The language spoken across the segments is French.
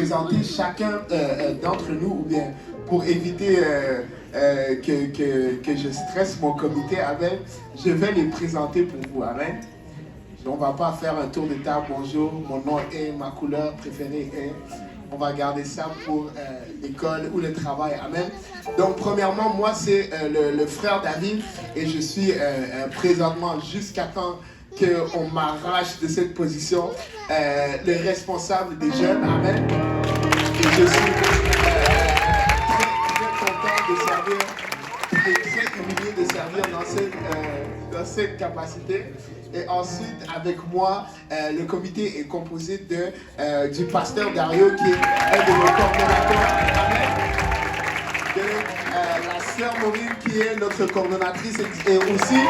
présenter chacun d'entre nous, ou bien pour éviter que je stresse mon comité, amen, je vais les présenter pour vous, amen. On ne va pas faire un tour de table, bonjour, mon nom est, ma couleur préférée est. On va garder ça pour l'école ou le travail, amen. Donc premièrement, moi c'est le frère David et je suis présentement jusqu'à temps qu'on m'arrache de cette position, le responsable des jeunes, amen. Et je suis très content de servir, et très humilié de servir dans cette capacité. Et ensuite, avec moi, le comité est composé du pasteur Dario, qui est un de nos coordonnateurs, amen. De la sœur Maureen, qui est notre coordonnatrice et aussi,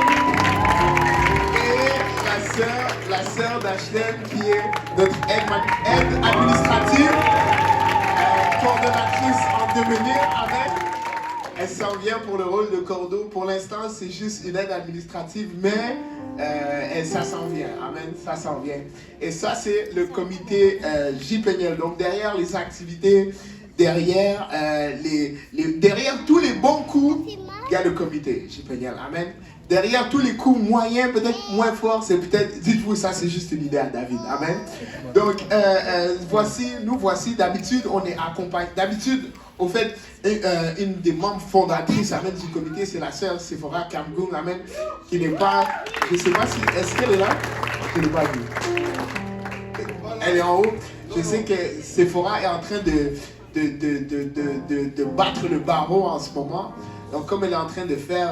et la sœur d'Ashley, qui est notre aide administrative, coordonnatrice en devenir, amen. Elle s'en vient pour le rôle de cordeau. Pour l'instant, c'est juste une aide administrative, mais ça s'en vient. Amen, ça s'en vient. Et ça, c'est le comité JPNL. Donc, derrière les activités, derrière tous les bons coups, il y a le comité JPNL. Amen. Derrière tous les coups moyens, peut-être moins forts, c'est peut-être, dites-vous, ça c'est juste une idée à David. Amen. Donc, nous voici, d'habitude, on est accompagné. D'habitude, au fait, une des membres fondatrices, amen, du comité, c'est la sœur Sephora Kamgoum, amen, qui n'est pas, je ne sais pas si, est-ce qu'elle est là? Je ne l'ai pas vue. Elle est en haut. Je sais que Sephora est en train de battre le barreau en ce moment. Donc, comme elle est en train de faire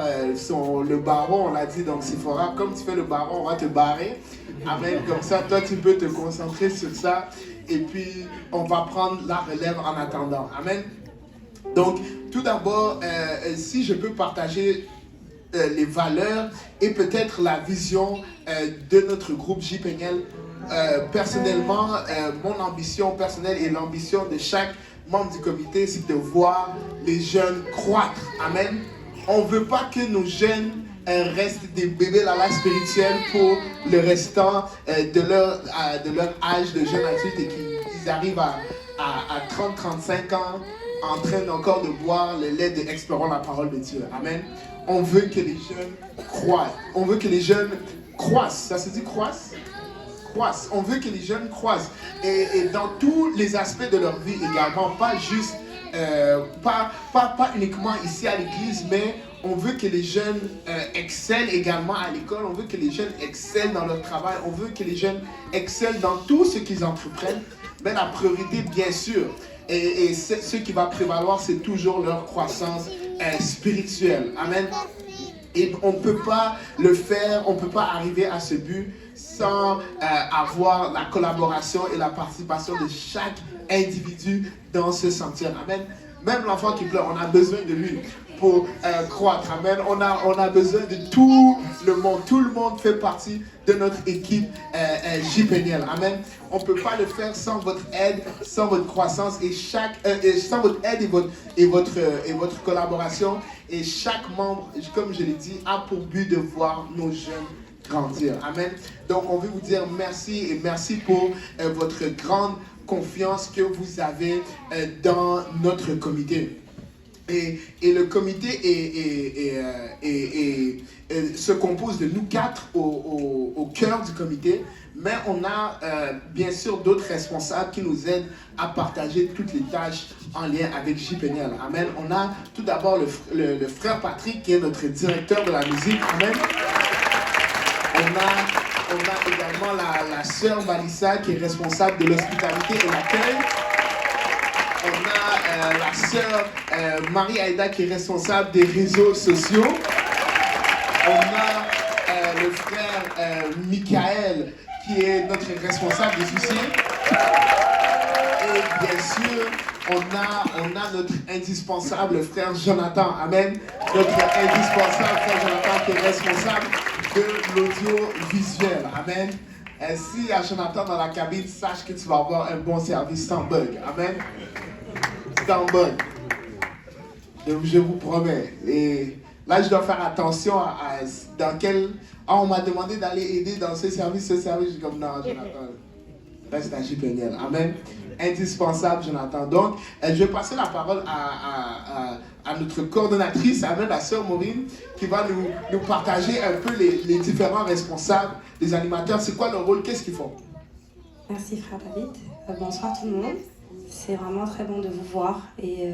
le barreau, on l'a dit, donc Sephora, comme tu fais le barreau, on va te barrer. Amen. Comme ça, toi, tu peux te concentrer sur ça. Et puis, on va prendre la relève en attendant. Amen. Donc, tout d'abord, si je peux partager les valeurs et peut-être la vision de notre groupe JPNL, personnellement, mon ambition personnelle et l'ambition de chaque membre du comité, c'est de voir les jeunes croître. Amen. On ne veut pas que nos jeunes restent des bébés là spirituels pour le restant de leur âge de jeune adulte et qu'ils arrivent à 30-35 ans en train encore de boire le lait d'explorant la parole de Dieu. Amen. On veut que les jeunes croissent. On veut que les jeunes croissent. Ça se dit croissent? Croissent. On veut que les jeunes croissent. Et dans tous les aspects de leur vie également, pas juste, pas uniquement ici à l'église, mais on veut que les jeunes excellent également à l'école. On veut que les jeunes excellent dans leur travail. On veut que les jeunes excellent dans tout ce qu'ils entreprennent. Mais la priorité, bien sûr, et ce qui va prévaloir, c'est toujours leur croissance spirituelle. Amen. Et on ne peut pas le faire, on ne peut pas arriver à ce but sans avoir la collaboration et la participation de chaque individu dans ce sentier. Amen. Même l'enfant qui pleure, on a besoin de lui pour croître. Amen. On a besoin de tout le monde. Tout le monde fait partie de notre équipe JPNL. Amen. On ne peut pas le faire sans votre aide, sans votre croissance et sans votre aide et votre collaboration. Et chaque membre, comme je l'ai dit, a pour but de voir nos jeunes grandir. Amen. Donc, on veut vous dire merci et merci pour votre grande confiance que vous avez dans notre comité. Et le comité se compose de nous quatre au cœur du comité, mais on a bien sûr d'autres responsables qui nous aident à partager toutes les tâches en lien avec JPNL. Amen. On a tout d'abord le frère Patrick qui est notre directeur de la musique. Amen. On a également la sœur Malissa qui est responsable de l'hospitalité et l'accueil. On a la sœur Marie-Aïda qui est responsable des réseaux sociaux. On a le frère Michael qui est notre responsable des dossiers. Et bien sûr, on a notre indispensable frère Jonathan. Amen. Notre indispensable frère Jonathan qui est responsable de l'audiovisuel. Amen. S'il y a Jonathan dans la cabine, sache que tu vas avoir un bon service sans bug. Amen. Sans bug. Je vous promets. Et là, je dois faire attention à dans quel... on m'a demandé d'aller aider dans ce service. Je suis comme, non, Jonathan, reste à JPNL. Amen. indispensable, Jonathan. Donc, je vais passer la parole à notre coordonnatrice, Amen, la sœur Maureen, qui va nous partager un peu les différents responsables, les animateurs. C'est quoi leur rôle? Qu'est-ce qu'ils font? Merci frère David. Bonsoir tout le monde. C'est vraiment très bon de vous voir. Et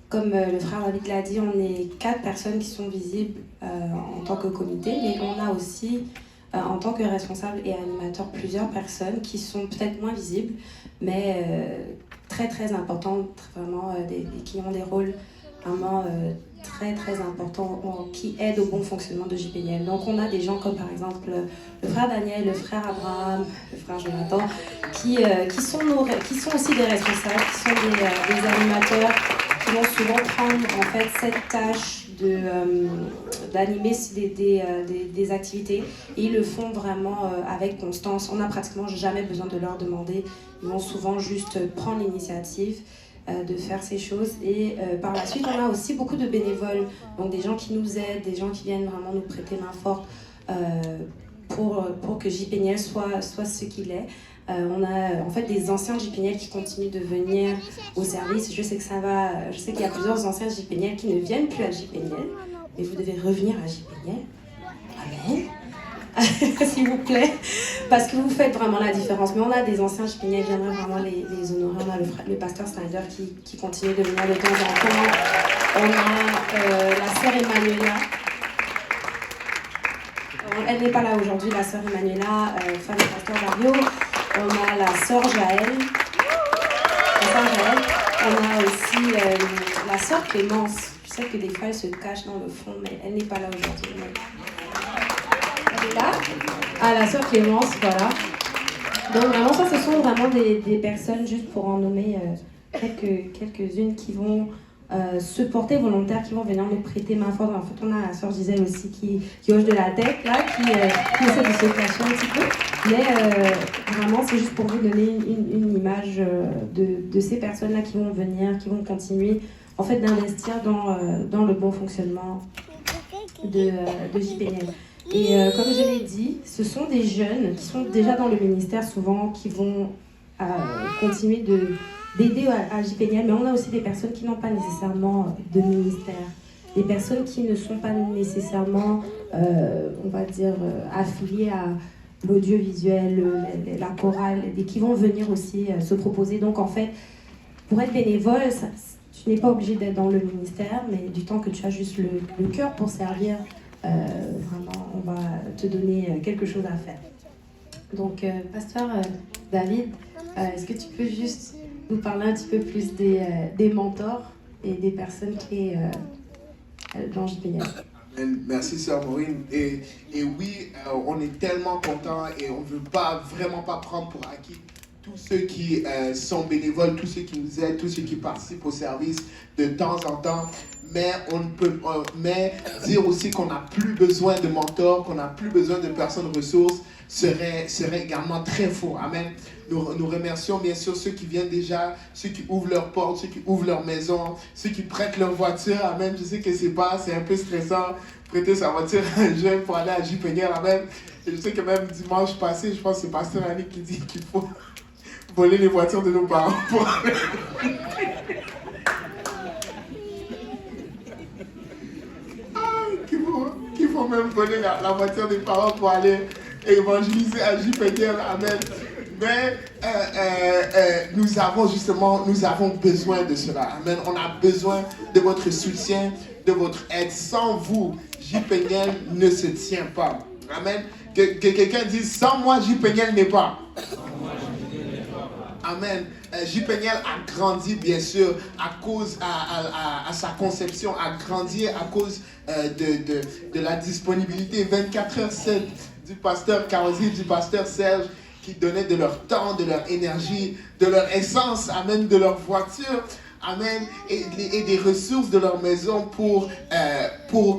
comme le frère David l'a dit, on est 4 personnes qui sont visibles en tant que comité, mais on a aussi en tant que responsable et animateur plusieurs personnes qui sont peut-être moins visibles, mais très très importantes, vraiment qui ont des rôles vraiment très très importants qui aident au bon fonctionnement de JPNL. Donc on a des gens comme par exemple le frère Daniel, le frère Abraham, le frère Jonathan, qui sont aussi des responsables, qui sont des animateurs, qui vont souvent prendre en fait cette tâche d'animer des activités, et ils le font vraiment avec constance. On n'a pratiquement jamais besoin de leur demander, ils vont souvent juste prendre l'initiative de faire ces choses. Et par la suite on a aussi beaucoup de bénévoles, donc des gens qui nous aident, des gens qui viennent vraiment nous prêter main forte pour que JPNL soit ce qu'il est. On a en fait des anciens JPNL qui continuent de venir au service. Je sais qu'il y a plusieurs anciens JPNL qui ne viennent plus à JPNL, mais vous devez revenir à JPNL. Amen. S'il vous plaît, parce que vous faites vraiment la différence. Mais on a des anciens JPNL, j'aimerais vraiment les honorer. On a le pasteur Snyder qui continue de venir de temps en temps. On a la sœur Emmanuela. Elle n'est pas là aujourd'hui, la sœur Emmanuela, femme du pasteur Dario. On a la sœur Jaël. On a aussi la sœur Clémence. Je sais que des fois elle se cache dans le fond, mais elle n'est pas là aujourd'hui. Elle est là. Ah, la sœur Clémence, voilà. Donc vraiment, ça, ce sont vraiment des personnes, juste pour en nommer quelques-unes, qui vont se porter volontaires, qui vont venir nous prêter main forte. En fait, on a la sœur Gisèle aussi qui hoche de la tête, là, qui essaie de se cacher un petit peu. Mais vraiment, c'est juste pour vous donner une image de ces personnes-là qui vont venir, qui vont continuer en fait d'investir dans le bon fonctionnement de JPNL. Et comme je l'ai dit, ce sont des jeunes qui sont déjà dans le ministère souvent, qui vont continuer d'aider à JPNL, mais on a aussi des personnes qui n'ont pas nécessairement de ministère, des personnes qui ne sont pas nécessairement, on va dire, affiliées à l'audiovisuel, la chorale, et qui vont venir aussi se proposer. Donc en fait, pour être bénévole, tu n'es pas obligé d'être dans le ministère, mais du temps que tu as juste le cœur pour servir, vraiment, on va te donner quelque chose à faire. Donc, pasteur David, est-ce que tu peux juste nous parler un petit peu plus des mentors et des personnes qui sont dans JPNL? Merci, sœur Maureen. Et oui, on est tellement contents et on ne veut vraiment pas prendre pour acquis tous ceux qui sont bénévoles, tous ceux qui nous aident, tous ceux qui participent au service de temps en temps. Mais on ne peut mais dire aussi qu'on n'a plus besoin de mentors, qu'on n'a plus besoin de personnes ressources serait également très faux. Amen. Nous remercions bien sûr ceux qui viennent déjà, ceux qui ouvrent leurs portes, ceux qui ouvrent leur maison, ceux qui prêtent leur voiture. Amen. Je sais que c'est un peu stressant, prêter sa voiture à un jeune pour aller à JPNL. Amen. Et je sais que même dimanche passé, je pense que c'est pasteur Annick qui dit qu'il faut voler les voitures de nos parents pour aller. Qu'il faut même voler la voiture des parents pour aller évangéliser à JPNL. Amen. Mais nous avons besoin de cela. Amen. On a besoin de votre soutien, de votre aide. Sans vous, JPNL ne se tient pas. Amen. Que quelqu'un dise, sans moi, JPNL n'est pas. Amen. JPNL a grandi, bien sûr, à cause à sa conception, a grandi à cause de la disponibilité 24h7 du pasteur Kaozi, du pasteur Serge, qui donnaient de leur temps, de leur énergie, de leur essence, amen, de leur voiture, amen, et des ressources de leur maison pour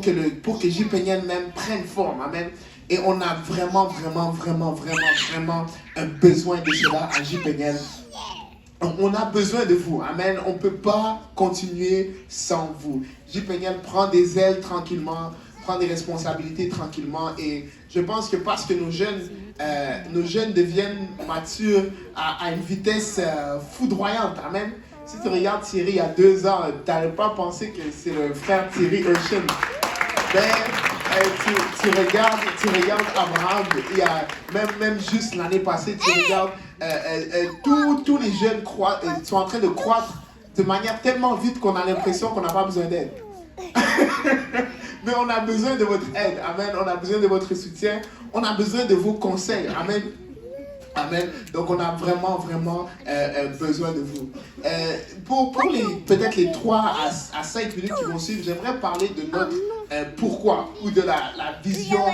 que JPNL même prenne forme, amen. Et on a vraiment un besoin de cela à JPNL. On a besoin de vous, amen. On ne peut pas continuer sans vous. JPNL prend des ailes tranquillement, prendre des responsabilités tranquillement. Et je pense que parce que nos jeunes deviennent matures à une vitesse foudroyante. Amen. Si tu regardes Thierry il y a 2 ans, tu n'allais pas penser que c'est le frère Thierry Ocean. Ben, tu regardes Abraham, il y a, même juste l'année passée, tu regardes, tous les jeunes sont en train de croître de manière tellement vite qu'on a l'impression qu'on n'a pas besoin d'aide. Mais on a besoin de votre aide. Amen. On a besoin de votre soutien. On a besoin de vos conseils. Amen. Amen. Donc on a vraiment besoin de vous. Pour peut-être les 3 à 5 minutes qui vont suivre, j'aimerais parler de notre pourquoi ou de la vision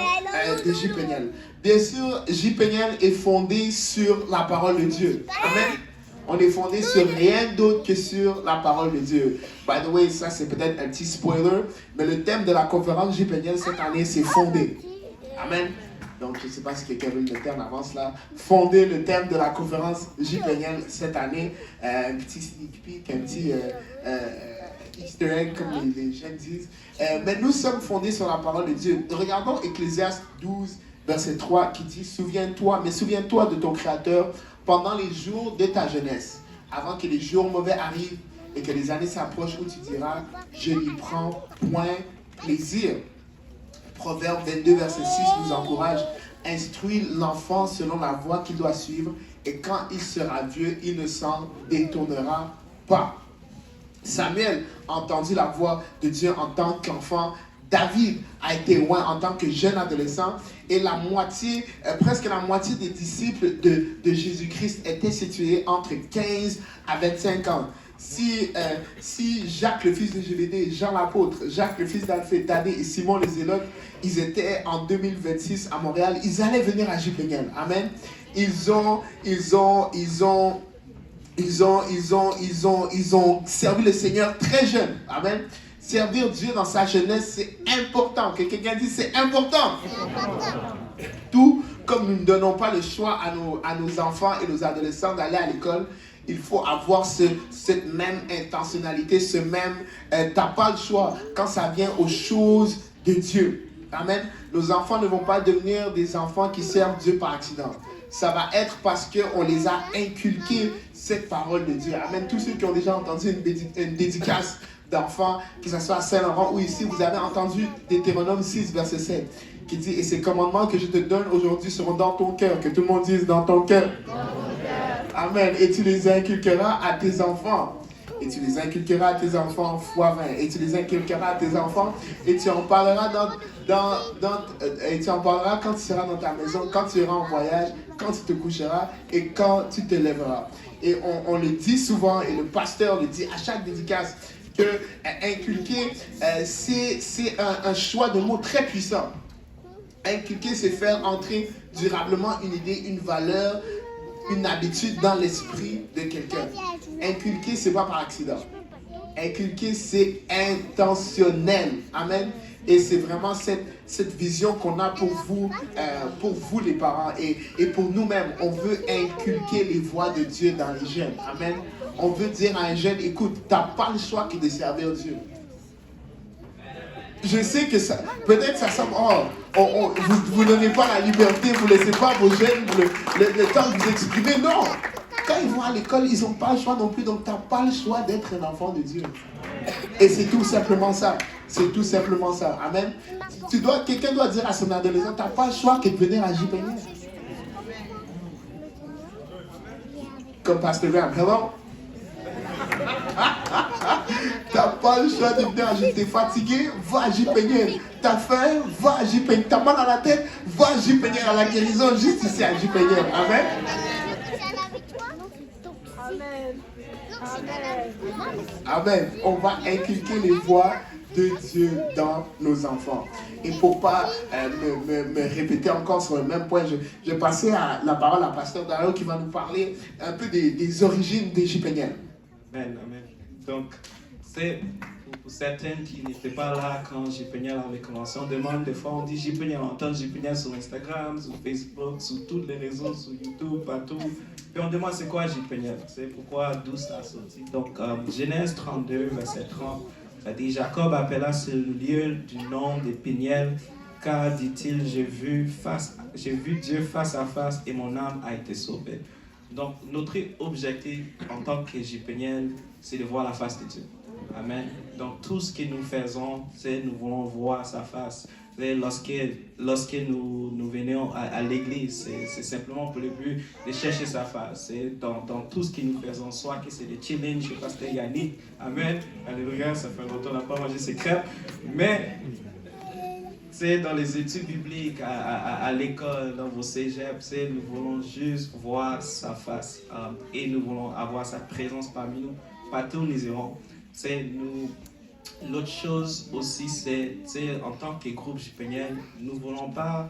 de JPNL. Bien sûr, JPNL est fondé sur la parole de Dieu. Amen. On est fondé sur rien d'autre que sur la parole de Dieu. By the way, ça c'est peut-être un petit spoiler, mais le thème de la conférence JPNL cette année, c'est fondé. Amen. Donc, je ne sais pas si quelqu'un veut le terme avance là. Fonder le thème de la conférence JPNL cette année. Un petit sneak peek, un petit easter egg, comme les jeunes disent. Mais nous sommes fondés sur la parole de Dieu. Regardons Ecclésiaste 12, verset 3, qui dit « Souviens-toi de ton Créateur pendant les jours de ta jeunesse, avant que les jours mauvais arrivent et que les années s'approchent où tu diras « Je n'y prends point plaisir ». Proverbe 22, verset 6 nous encourage « Instruis l'enfant selon la voie qu'il doit suivre, et quand il sera vieux, il ne s'en détournera pas. » Samuel a entendu la voix de Dieu en tant qu'enfant. David a été loin en tant que jeune adolescent. Et presque la moitié des disciples de Jésus-Christ étaient situés entre 15 à 25 ans. Si Jacques le fils de Zébédée, Jean l'apôtre, Jacques le fils d'Alphée, Thaddée et Simon le Zélote, ils étaient en 2026 à Montréal, ils allaient venir à JPNL. Amen. Ils ont servi le Seigneur très jeune. Amen. Servir Dieu dans sa jeunesse, c'est important. Que quelqu'un dise, c'est important. Tout comme nous ne donnons pas le choix à nos enfants et nos adolescents d'aller à l'école, il faut avoir cette même intentionnalité, t'as pas le choix quand ça vient aux choses de Dieu. Amen. Nos enfants ne vont pas devenir des enfants qui servent Dieu par accident. Ça va être parce qu'on les a inculqués cette parole de Dieu. Amen. Tous ceux qui ont déjà entendu une dédicace d'enfants, que ce soit à Saint-Laurent ou ici, vous avez entendu Deutéronome 6, verset 7, qui dit « Et ces commandements que je te donne aujourd'hui seront dans ton cœur. » Que tout le monde dise « dans ton cœur. » Amen. Et tu les inculqueras à tes enfants. Et tu les inculqueras à tes enfants fois 20. Et tu les inculqueras à tes enfants. Et tu en parleras et tu en parleras quand tu seras dans ta maison, quand tu iras en voyage, quand tu te coucheras et quand tu te lèveras. Et on le dit souvent, et le pasteur le dit à chaque dédicace, que inculquer, c'est un choix de mots très puissant. Inculquer, c'est faire entrer durablement une idée, une valeur, une habitude dans l'esprit de quelqu'un. Inculquer, c'est pas par accident. Inculquer, c'est intentionnel. Amen. Et c'est vraiment cette vision qu'on a pour vous les parents et pour nous-mêmes. On veut inculquer les voies de Dieu dans les jeunes. Amen. On veut dire à un jeune, écoute, tu n'as pas le choix que de servir Dieu. Je sais que ça, peut-être ça semble, vous ne donnez pas la liberté, vous ne laissez pas vos jeunes le temps de vous exprimer. Non, quand ils vont à l'école, ils n'ont pas le choix non plus, donc tu n'as pas le choix d'être un enfant de Dieu. Et c'est tout simplement ça. C'est tout simplement ça. Amen. Quelqu'un doit dire à son adolescent, tu n'as pas le choix que de venir à JPNL. Comme Pasteur Graham, hello? T'as pas le choix de venir à JPNL. T'es fatigué, va à JPNL. T'as faim, va à JPNL. T'as mal à la tête, va à JPNL à la guérison, juste ici à JPNL. Amen. Amen. On va inculquer les voies de Dieu dans nos enfants. Et pour pas me répéter encore sur le même point, je vais passer la parole à Pasteur Dario qui va nous parler un peu des origines des JPNL. Amen, amen. Donc, c'est pour certains qui n'étaient pas là quand JPNL avait commencé, on demande des fois, on dit JPNL, on entend JPNL sur Instagram, sur Facebook, sur tous les réseaux, sur YouTube, partout. Puis on demande c'est quoi JPNL, c'est pourquoi d'où ça a sorti. Donc, Genèse 32, verset 30, a dit, Jacob appela ce lieu du nom de Péniel, car, dit-il, j'ai vu Dieu face à face et mon âme a été sauvée. Donc, notre objectif en tant qu'Égyptiens, c'est de voir la face de Dieu. Amen. Donc, tout ce que nous faisons, c'est nous voulons voir sa face. Lorsque nous venons à l'église, c'est simplement pour le but de chercher sa face. C'est dans tout ce que nous faisons, soit que c'est des challenge chez Pasteur Yannick. Amen. Alléluia, ça fait longtemps qu'on n'a pas mangé ses crêpes. Mais c'est dans les études bibliques, à l'école, dans vos cégeps, nous voulons juste voir sa face et nous voulons avoir sa présence parmi nous. Partout où nous irons. L'autre chose aussi, c'est en tant que groupe JPN, nous ne voulons pas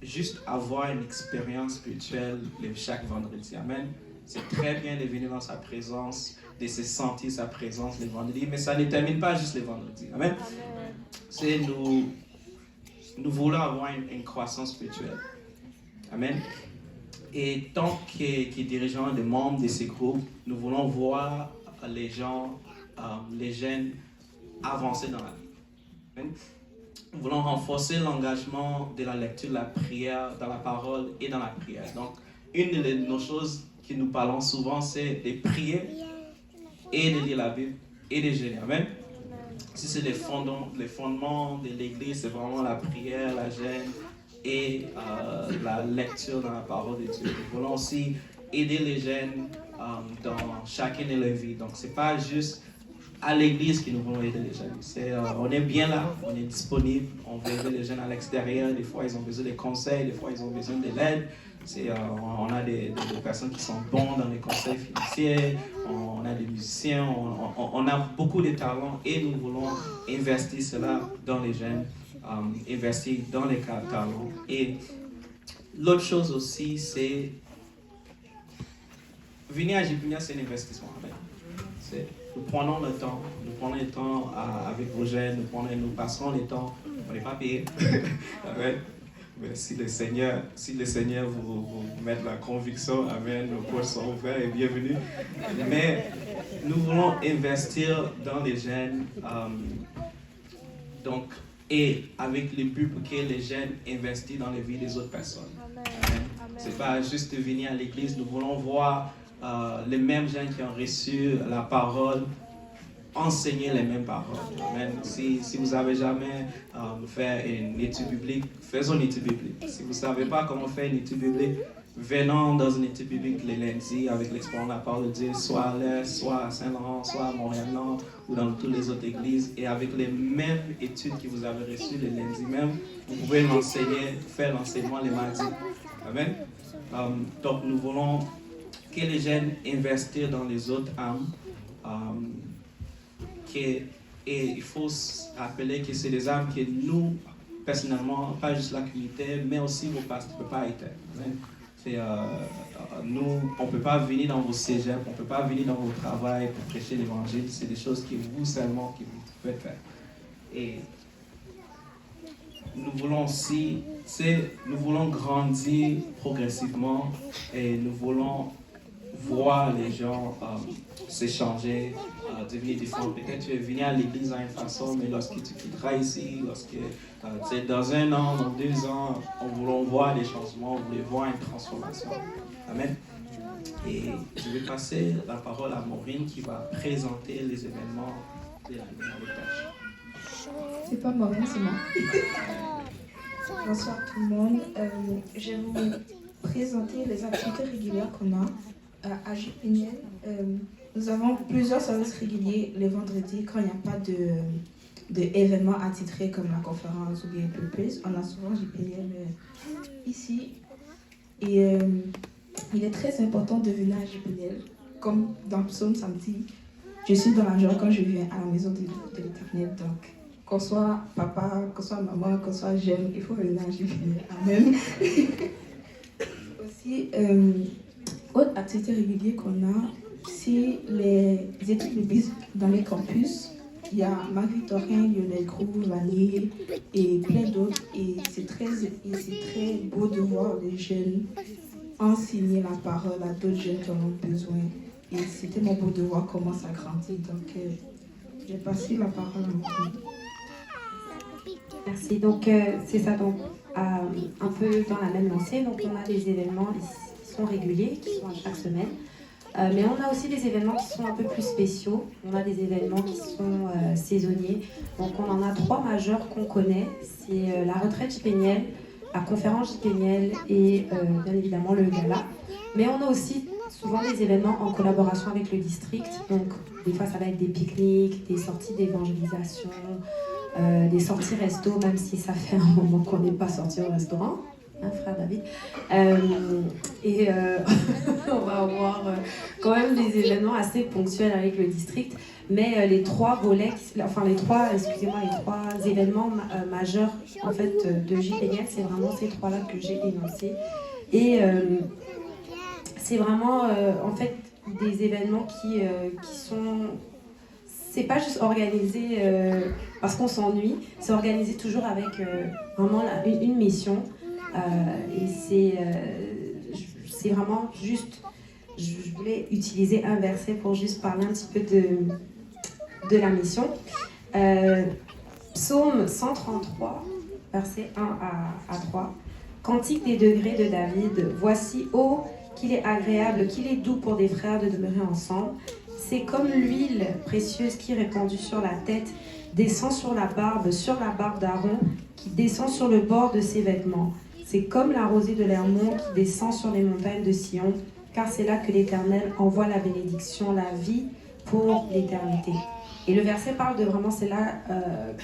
juste avoir une expérience spirituelle chaque vendredi. Amen. C'est très bien de venir dans sa présence, de se sentir sa présence les vendredis, mais ça ne termine pas juste les vendredis. Amen. Nous voulons avoir une croissance spirituelle. Amen. Et tant que dirigeants, des membres de ces groupes, nous voulons voir les gens, les jeunes avancer dans la vie. Amen. Nous voulons renforcer l'engagement de la lecture, de la prière, dans la parole et dans la prière. Donc, une de nos choses que nous parlons souvent, c'est de prier et de lire la Bible et de jeûner. Amen. Si c'est les fondements de l'Église, c'est vraiment la prière, la jeûne et la lecture dans la parole de Dieu. Nous voulons aussi aider les jeunes dans chacune de leurs vies. Donc, ce n'est pas juste à l'église que nous voulons aider les jeunes. On est bien là, on est disponible, on veut aider les jeunes à l'extérieur. Des fois, ils ont besoin de conseils, des fois, ils ont besoin de l'aide. On a des personnes qui sont bonnes dans les conseils financiers, on a des musiciens, on a beaucoup de talents et nous voulons investir cela dans les jeunes, investir dans les talents. Et l'autre chose aussi, c'est venir à JPN, c'est un investissement. Nous prenons le temps avec vos jeunes, nous passerons le temps, on n'est pas payé. Mais si le Seigneur vous met la conviction, amen, nos portes sont ouvertes et bienvenue. Mais nous voulons investir dans les jeunes, et avec le but pour que les jeunes investissent dans les vies des autres personnes. Ce n'est pas juste venir à l'église, nous voulons voir les mêmes gens qui ont reçu la parole enseigner les mêmes paroles. Amen. Si vous n'avez jamais fait une étude biblique, faisons une étude biblique. Si vous ne savez pas comment faire une étude biblique, venons dans une étude biblique les lundis avec l'exposition de la parole de Dieu, soit à l'Est, soit à Saint-Laurent, soit à Montréal-Nord ou dans toutes les autres églises. Et avec les mêmes études que vous avez reçues les lundis même, vous pouvez faire l'enseignement les mardis. Amen. Donc nous voulons que les jeunes investissent dans les autres âmes. Et il faut se rappeler que c'est des âmes que nous, personnellement, pas juste la communauté, mais aussi vos pasteurs ne peuvent pas être. Nous, on ne peut pas venir dans vos cégeps, on ne peut pas venir dans vos travails pour prêcher l'évangile. C'est des choses que vous seulement que vous pouvez faire. Et nous voulons aussi, nous voulons grandir progressivement et nous voulons voir les gens s'échanger, devenir différents. Peut-être tu es venu à l'église d'une façon, mais lorsque tu quitteras ici, dans 1 an, dans 2 ans, on voulait voir des changements, on voulait voir une transformation. Amen. Et je vais passer la parole à Maureen qui va présenter les événements de la tâche. C'est pas Maureen, c'est moi. Bonsoir tout le monde. Je vais vous présenter les activités régulières qu'on a à JPN. Nous avons plusieurs services réguliers les vendredis quand il n'y a pas d'événements attitrés comme la conférence ou bien plus. On a souvent JPN ici. Et il est très important de venir à JPN. Comme dans le psaume samedi, je suis dans la joie quand je viens à la maison de l'Éternel. Donc, qu'on soit papa, qu'on soit maman, qu'on soit jeune, il faut venir à JPN. Amen. Aussi, autre activité régulière qu'on a, c'est les études bibliques dans les campus. Il y a Marie-Victorien, Lionel Groux, Vanier et plein d'autres. Et c'est très beau de voir les jeunes enseigner la parole à d'autres jeunes qui en ont besoin. Et c'est tellement beau de voir comment ça grandit. Donc, j'ai passé la parole à Maureen. Merci. Donc, c'est ça, donc, un peu dans la même lancée. Donc, on a des événements qui sont réguliers, qui sont à chaque semaine. Mais on a aussi des événements qui sont un peu plus spéciaux. On a des événements qui sont saisonniers. Donc, on en a 3 majeurs qu'on connaît. C'est la retraite JPNiel, la conférence JPNiel et bien évidemment le gala. Mais on a aussi souvent des événements en collaboration avec le district. Donc, des fois, ça va être des pique-niques, des sorties d'évangélisation, des sorties resto, même si ça fait un moment qu'on n'est pas sorti au restaurant. Hein, frère David. On va avoir quand même des événements assez ponctuels avec le district. Mais les 3 volets, les trois événements majeurs en fait, de JPNiel, c'est vraiment ces 3-là que j'ai énoncés. Et c'est vraiment en fait des événements qui sont... C'est pas juste organisé parce qu'on s'ennuie, c'est organisé toujours avec vraiment une mission. Et c'est vraiment juste... Je voulais utiliser un verset pour juste parler un petit peu de la mission. Psaume 133, versets 1 à 3. Cantique des degrés de David. Voici, ô qu'il est agréable, qu'il est doux pour des frères de demeurer ensemble. C'est comme l'huile précieuse qui répandue sur la tête, descend sur la barbe d'Aaron, qui descend sur le bord de ses vêtements. C'est comme la rosée de l'Hermon qui descend sur les montagnes de Sion, car c'est là que l'Éternel envoie la bénédiction, la vie pour l'éternité. Et le verset parle de vraiment, c'est là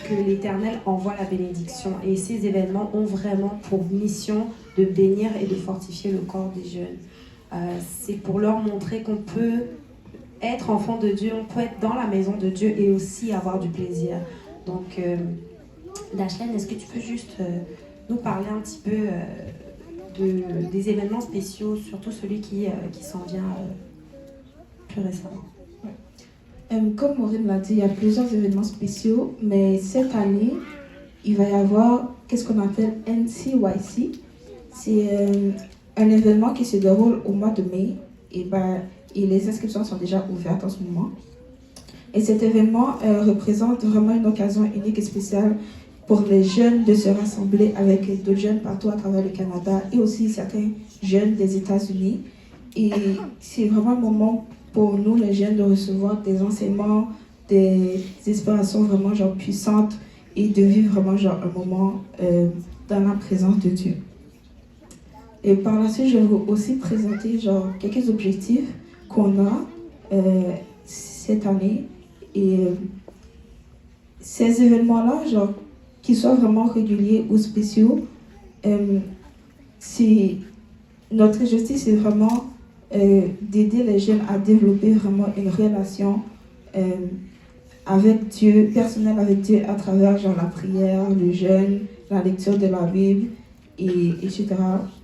que l'Éternel envoie la bénédiction. Et ces événements ont vraiment pour mission de bénir et de fortifier le corps des jeunes. C'est pour leur montrer qu'on peut être enfant de Dieu, on peut être dans la maison de Dieu et aussi avoir du plaisir. Donc, Dashlane, est-ce que tu peux juste nous parler un petit peu des événements spéciaux, surtout celui qui s'en vient plus récemment? Comme Maureen l'a dit, il y a plusieurs événements spéciaux, mais cette année, il va y avoir qu'est-ce qu'on appelle NCYC. C'est un événement qui se déroule au mois de mai et les inscriptions sont déjà ouvertes en ce moment. Et cet événement représente vraiment une occasion unique et spéciale pour les jeunes de se rassembler avec d'autres jeunes partout à travers le Canada et aussi certains jeunes des États-Unis. Et c'est vraiment un moment pour nous, les jeunes, de recevoir des enseignements, des inspirations vraiment puissantes et de vivre vraiment un moment dans la présence de Dieu. Et par la suite, je vais vous aussi présenter quelques objectifs qu'on a cette année. Et ces événements-là, qu'ils soient vraiment réguliers ou spéciaux, notre objectif, c'est vraiment d'aider les jeunes à développer vraiment une relation avec Dieu, personnelle avec Dieu, à travers la prière, le jeûne, la lecture de la Bible, etc.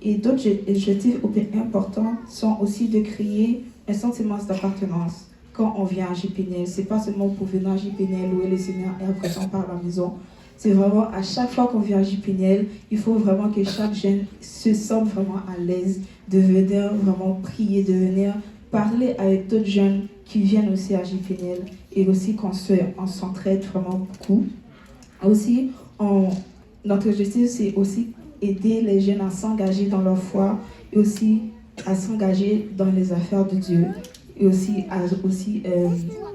Et d'autres objectifs importants sont aussi de créer un sentiment d'appartenance. Quand on vient à JPNiel, c'est pas seulement pour venir à JPNiel, louer le Seigneur et après on part à la maison. C'est vraiment à chaque fois qu'on vient à JPNiel, il faut vraiment que chaque jeune se sente vraiment à l'aise de venir vraiment prier, de venir parler avec d'autres jeunes qui viennent aussi à JPNiel et aussi qu'on s'entraide vraiment beaucoup. Aussi, notre objectif, c'est aussi aider les jeunes à s'engager dans leur foi et aussi à s'engager dans les affaires de Dieu et aussi à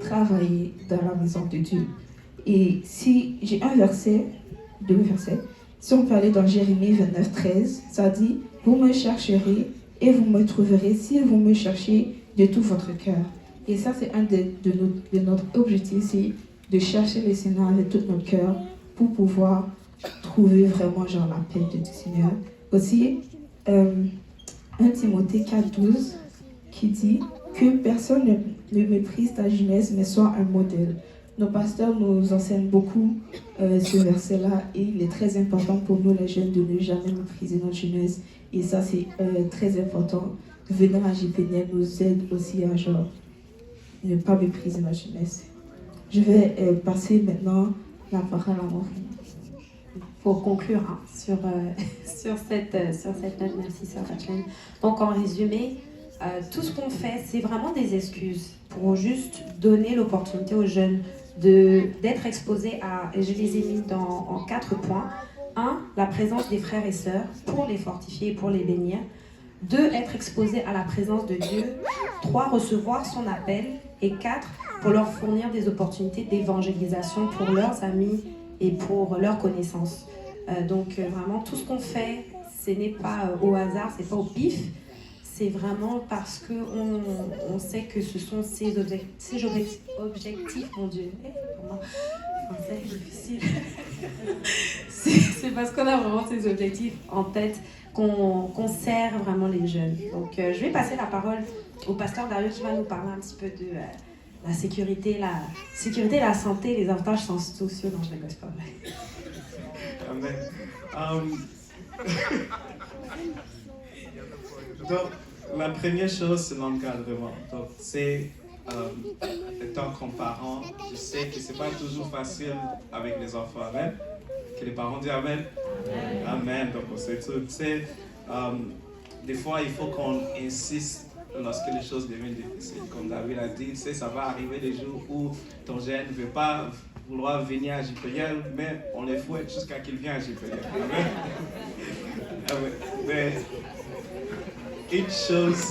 travailler dans la maison de Dieu. Et si j'ai deux versets, si on peut aller dans Jérémie 29, 13, ça dit « Vous me chercherez et vous me trouverez si vous me cherchez de tout votre cœur. » Et ça, c'est un de notre objectif, c'est de chercher le Seigneur avec tout notre cœur pour pouvoir trouver vraiment la paix du Seigneur. Aussi, 1 Timothée 4, 12 qui dit que personne ne méprise ta jeunesse, mais soit un modèle. Nos pasteurs nous enseignent beaucoup ce verset-là et il est très important pour nous les jeunes de ne jamais mépriser notre jeunesse. Et ça, c'est très important. Venir à JPNiel nous aide aussi à ne pas mépriser notre jeunesse. Je vais passer maintenant la parole à Maureen. Pour conclure sur cette note, merci Sœur Dashlane. Donc en résumé, tout ce qu'on fait, c'est vraiment des excuses pour juste donner l'opportunité aux jeunes d'être exposé à, et je les ai mis en 4 points. 1, la présence des frères et sœurs pour les fortifier et pour les bénir. 2, être exposé à la présence de Dieu. 3, recevoir son appel. Et 4, pour leur fournir des opportunités d'évangélisation pour leurs amis et pour leurs connaissances. Donc vraiment, tout ce qu'on fait, ce n'est pas au hasard, c'est pas au pif. C'est vraiment parce qu'on sait que ce sont ces objectifs, mon Dieu. Pour moi, français est difficile. C'est parce qu'on a vraiment ces objectifs en tête qu'on sert vraiment les jeunes. Donc je vais passer la parole au pasteur Dario qui va nous parler un petit peu de la sécurité, la santé, les avantages sociaux. Non, je rigole, c'est pas vrai. Amen. Donc, la première chose, c'est l'encadrement. Donc, c'est étant comme parent, je sais que c'est pas toujours facile avec les enfants. Amen. Que les parents disent Amen. Amen. Amen. Donc, on sait tout. Des fois, il faut qu'on insiste lorsque les choses deviennent difficiles. Comme David a dit, ça va arriver des jours où ton jeune ne veut pas vouloir venir à JPL, mais on les fouette jusqu'à qu'il vienne à JPL. Amen. Amen. Mais une chose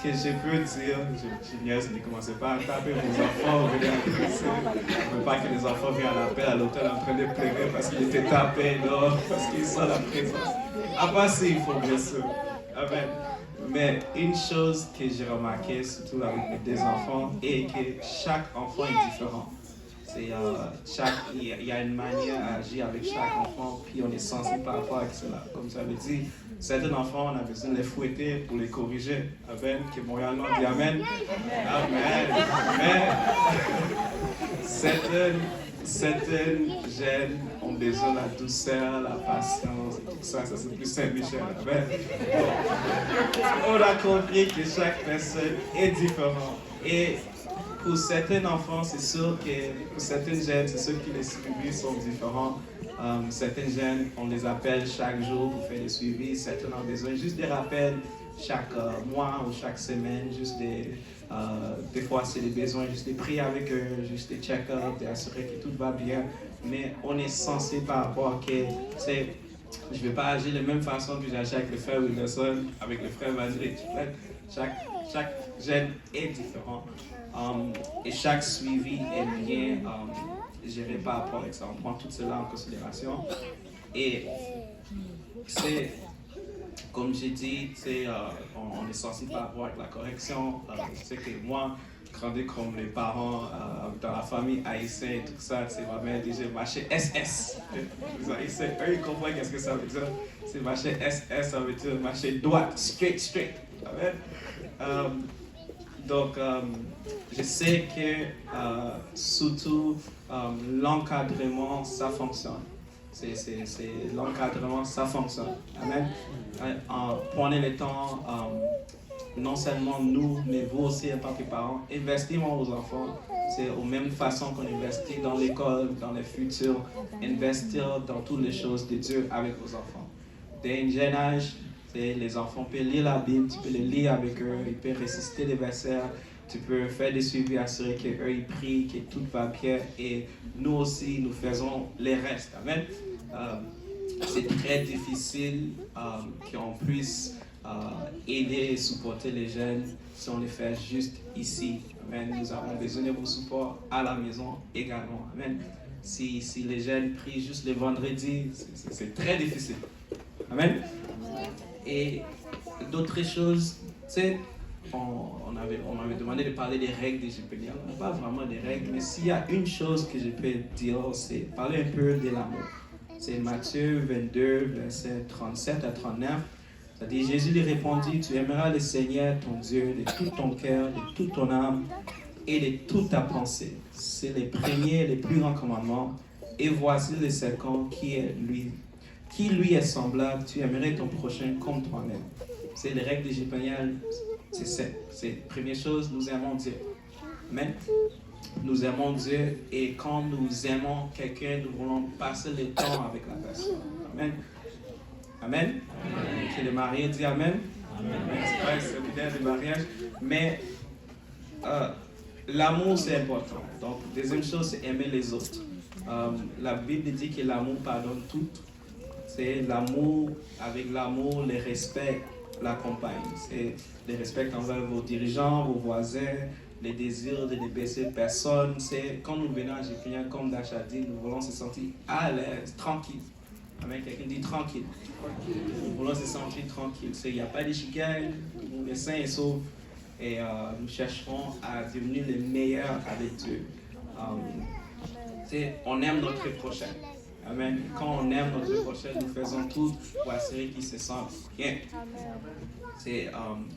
que je peux dire, je niaise, ne commencez pas à taper vos enfants, venir à l'église. Je ne veux pas que les enfants viennent à l'appel à l'hôtel en train de pleurer parce qu'ils étaient tapés, non, parce qu'ils sont la présence. À part ça, il faut bien sûr. Amen. Mais une chose que j'ai remarqué, surtout avec mes 2 enfants, est que chaque enfant est différent. Il y a une manière à agir avec chaque enfant, puis on est sensible par rapport à cela. Comme ça veut dire, certains enfants, on a besoin de les fouetter pour les corriger. Amen. Que Montréal dit Amen. Amen. Mais certaines jeunes ont besoin de la douceur, la patience, tout ça c'est plus Saint-Michel. Amen. On a compris que chaque personne est différente. Et pour certains enfants, c'est sûr que pour certaines jeunes, c'est sûr que les suivis sont différents. Certains jeunes, on les appelle chaque jour pour faire des suivis. Certains ont besoin juste des rappels chaque mois ou chaque semaine. Juste des fois, c'est des besoins, juste des prières avec eux, juste des check-ups, d'assurer que tout va bien. Mais on est censé par rapport à que, je ne vais pas agir de la même façon que j'agis avec le frère Wilson, avec le frère Vandrick. Chaque jeune est différent. Et chaque suivi est bien géré par rapport à ça. On prend tout cela en considération. Et c'est, comme j'ai dit, on est sensible par rapport à la correction. Je sais que moi, grandir comme les parents dans la famille haïtienne et tout ça, c'est vraiment déjà marcher SS. Les Haïtiens, eux, ils comprennent qu'est-ce que ça veut dire. C'est marcher SS, ça veut dire marcher droite, straight. Amen. Donc, je sais que surtout l'encadrement, ça fonctionne. L'encadrement, ça fonctionne. Amen. Prenez le temps, non seulement nous, mais vous aussi en tant que parents, investissez dans vos enfants. C'est aux mêmes façons qu'on investit dans l'école, dans le futur, investir dans toutes les choses de Dieu avec vos enfants. Dès un jeune âge, les enfants peuvent lire la Bible, tu peux les lire avec eux, ils peuvent réciter les versets, tu peux faire des suivis, assurer qu'eux ils prient, que tout va bien, et nous aussi, nous faisons les restes. Amen. C'est très difficile qu'on puisse aider et supporter les jeunes si on les fait juste ici. Amen. Nous avons besoin de vos supports à la maison également. Amen. Si les jeunes prient juste le vendredi, c'est très difficile. Amen. Et d'autres choses, tu sais, on m'avait demandé de parler des règles des JPL. On n'a pas vraiment des règles, mais s'il y a une chose que je peux dire, c'est parler un peu de l'amour. C'est Matthieu 22, versets 37 à 39. Ça dit, Jésus lui répondit, tu aimeras le Seigneur, ton Dieu, de tout ton cœur, de toute ton âme et de toute ta pensée. C'est les premiers et les plus grands commandements. Et voici le second qui lui est semblable, tu aimerais ton prochain comme toi-même. C'est les règles des JPL, c'est la première chose, nous aimons Dieu. Amen. Nous aimons Dieu et quand nous aimons quelqu'un, nous voulons passer le temps avec la personne. Amen. Amen. Amen. Que le marié dit Amen. Amen. C'est pas extraordinaire le mariage, mais l'amour, c'est important. Donc, deuxième chose, c'est aimer les autres. La Bible dit que l'amour pardonne tout. C'est l'amour, avec l'amour, le respect l'accompagne. C'est le respect envers vos dirigeants, vos voisins, les désirs de ne baisser personne. C'est quand nous venons à Jipinian, comme Dacha dit, nous voulons se sentir à l'aise, tranquille. Amen. Quelqu'un dit tranquille. Nous voulons se sentir tranquille. Il n'y a pas de chicane, nous les saints et saufs. Et nous chercherons à devenir les meilleurs avec Dieu. On aime notre prochain. Amen. Quand on aime notre prochain, nous faisons tout pour assurer qu'il se sente bien. C'est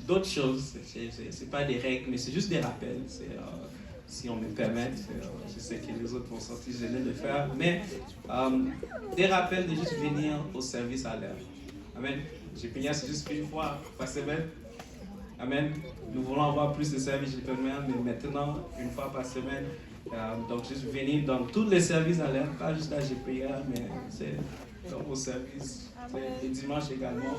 d'autres choses, c'est pas des règles, mais c'est juste des rappels. Si on me permet, je sais que les autres vont sentir gênés de le faire, mais des rappels de juste venir au service à l'heure. Amen. J'ai payé c'est juste une fois par semaine. Amen. Nous voulons avoir plus de services, mais maintenant, une fois par semaine. Donc, juste venir dans tous les services à l'air, pas juste à GPA, mais c'est dans vos services. Les dimanches également.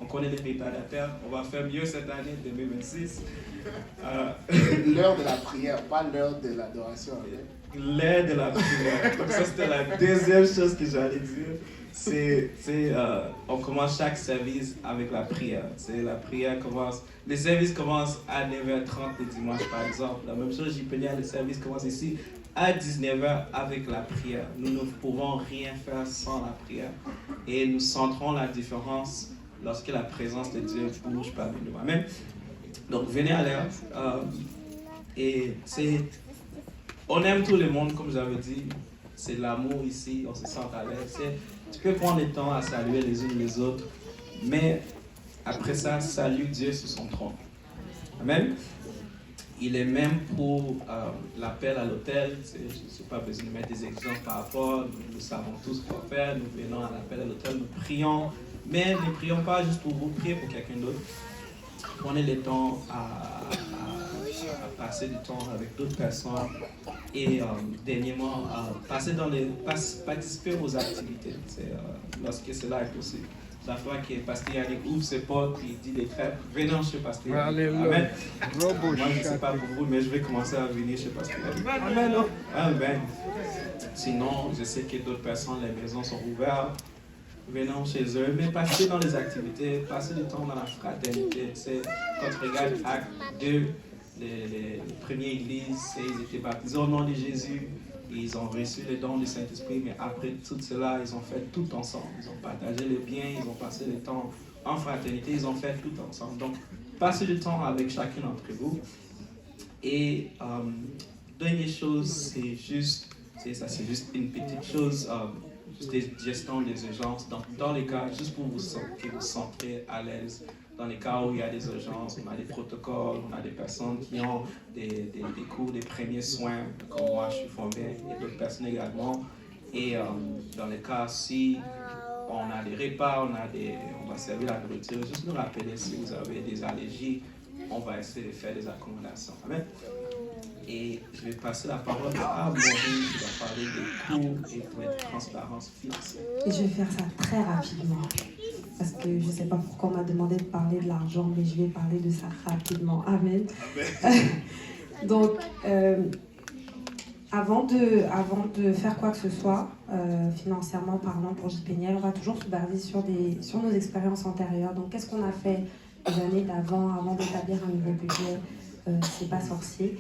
On connaît les retardataires. On va faire mieux cette année, 2026. L'heure de la prière, pas l'heure de l'adoration. L'heure de la prière. Donc, ça, c'était la deuxième chose que j'allais dire. On commence chaque service avec la prière. La prière commence. Les services commencent à 9h30 le dimanche, par exemple. La même chose, le service commence ici à 19h avec la prière. Nous ne pouvons rien faire sans la prière. Et nous sentirons la différence lorsque la présence de Dieu bouge parmi nous. Amen. Donc, venez à l'heure. On aime tout le monde, comme j'avais dit. C'est l'amour ici, on se sent à l'aise. Tu peux prendre le temps à saluer les unes les autres, mais après ça, salue Dieu sur son trône. Amen. Il est même pour l'appel à l'autel. Je n'ai pas besoin de mettre des exemples par rapport. Nous savons tous quoi faire. Nous venons à l'appel à l'autel, nous prions. Mais ne prions pas juste pour vous, priez pour quelqu'un d'autre. Prenez le temps à passer du temps avec d'autres personnes. Et dernièrement, participer aux activités. Lorsque cela est possible. La fois que Pasteur Yannick ouvre ses portes et dit des crêpes, venez chez Pasteur Yannick. Amen. Moi, je ne sais pas pour vous, mais je vais commencer à venir chez Pasteur Yannick. Amen. Amen. Sinon, je sais que d'autres personnes, les maisons sont ouvertes. Venons chez eux, mais passez dans les activités, passez du temps dans la fraternité. Quand tu regardes Acte 2, les premières églises, ils étaient baptisés au nom de Jésus. Ils ont reçu le don du Saint-Esprit, mais après tout cela, ils ont fait tout ensemble. Ils ont partagé le bien, ils ont passé le temps en fraternité, ils ont fait tout ensemble. Donc, passez du temps avec chacun d'entre vous. Et dernière chose, c'est juste une petite chose, des gestion des urgences. Donc, dans les cas, juste pour vous sentir à l'aise. Dans les cas où il y a des urgences, on a des protocoles, on a des personnes qui ont des cours, des premiers soins, comme moi je suis formé, et d'autres personnes également. Et dans les cas si on a des repas, on va servir la nourriture, juste nous rappeler si vous avez des allergies, on va essayer de faire des accommodations. Amen. Et je vais passer la parole à Maureen qui va parler des coûts et de transparence financière. Et je vais faire ça très rapidement. Parce que je ne sais pas pourquoi on m'a demandé de parler de l'argent, mais je vais parler de ça rapidement. Amen. Donc, avant de faire quoi que ce soit, financièrement parlant pour JPNL, on va toujours se baser sur nos expériences antérieures. Donc, qu'est-ce qu'on a fait les années d'avant, avant d'établir un nouveau budget? C'est pas sorcier.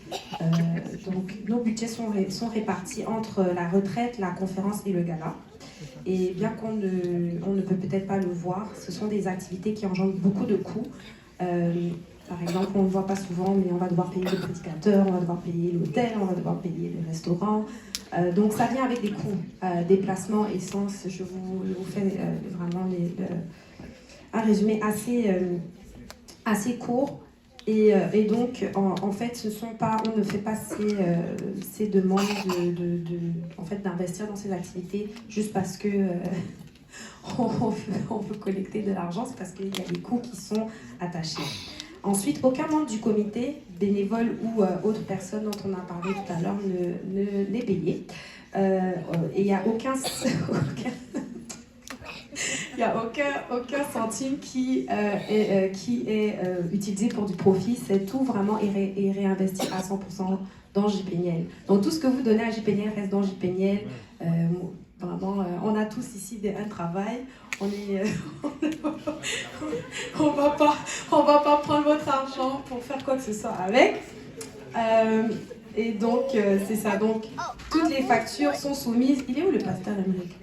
Donc, nos budgets sont répartis entre la retraite, la conférence et le gala. Et bien qu'on ne peut peut-être pas le voir, ce sont des activités qui engendrent beaucoup de coûts. Par exemple, on ne le voit pas souvent, mais on va devoir payer le prédicateur, on va devoir payer l'hôtel, on va devoir payer le restaurant. Donc ça vient avec des coûts, déplacements, essence. Je vous fais vraiment un résumé assez court. Et donc, en fait, on ne fait pas ces demandes d'investir dans ces activités juste parce que on veut collecter de l'argent, c'est parce qu'il y a des coûts qui sont attachés. Ensuite, aucun membre du comité, bénévole ou autre personne dont on a parlé tout à l'heure, n'est payé. Et il n'y a aucun Il n'y a aucun centime qui est utilisé pour du profit. C'est tout vraiment est réinvesti à 100% dans JPNiel. Donc tout ce que vous donnez à JPNiel reste dans JPNiel. Vraiment, on a tous ici un travail. On va pas prendre votre argent pour faire quoi que ce soit avec. Et donc, c'est ça. Donc, toutes les factures sont soumises. Il est où le pasteur d'Amérique?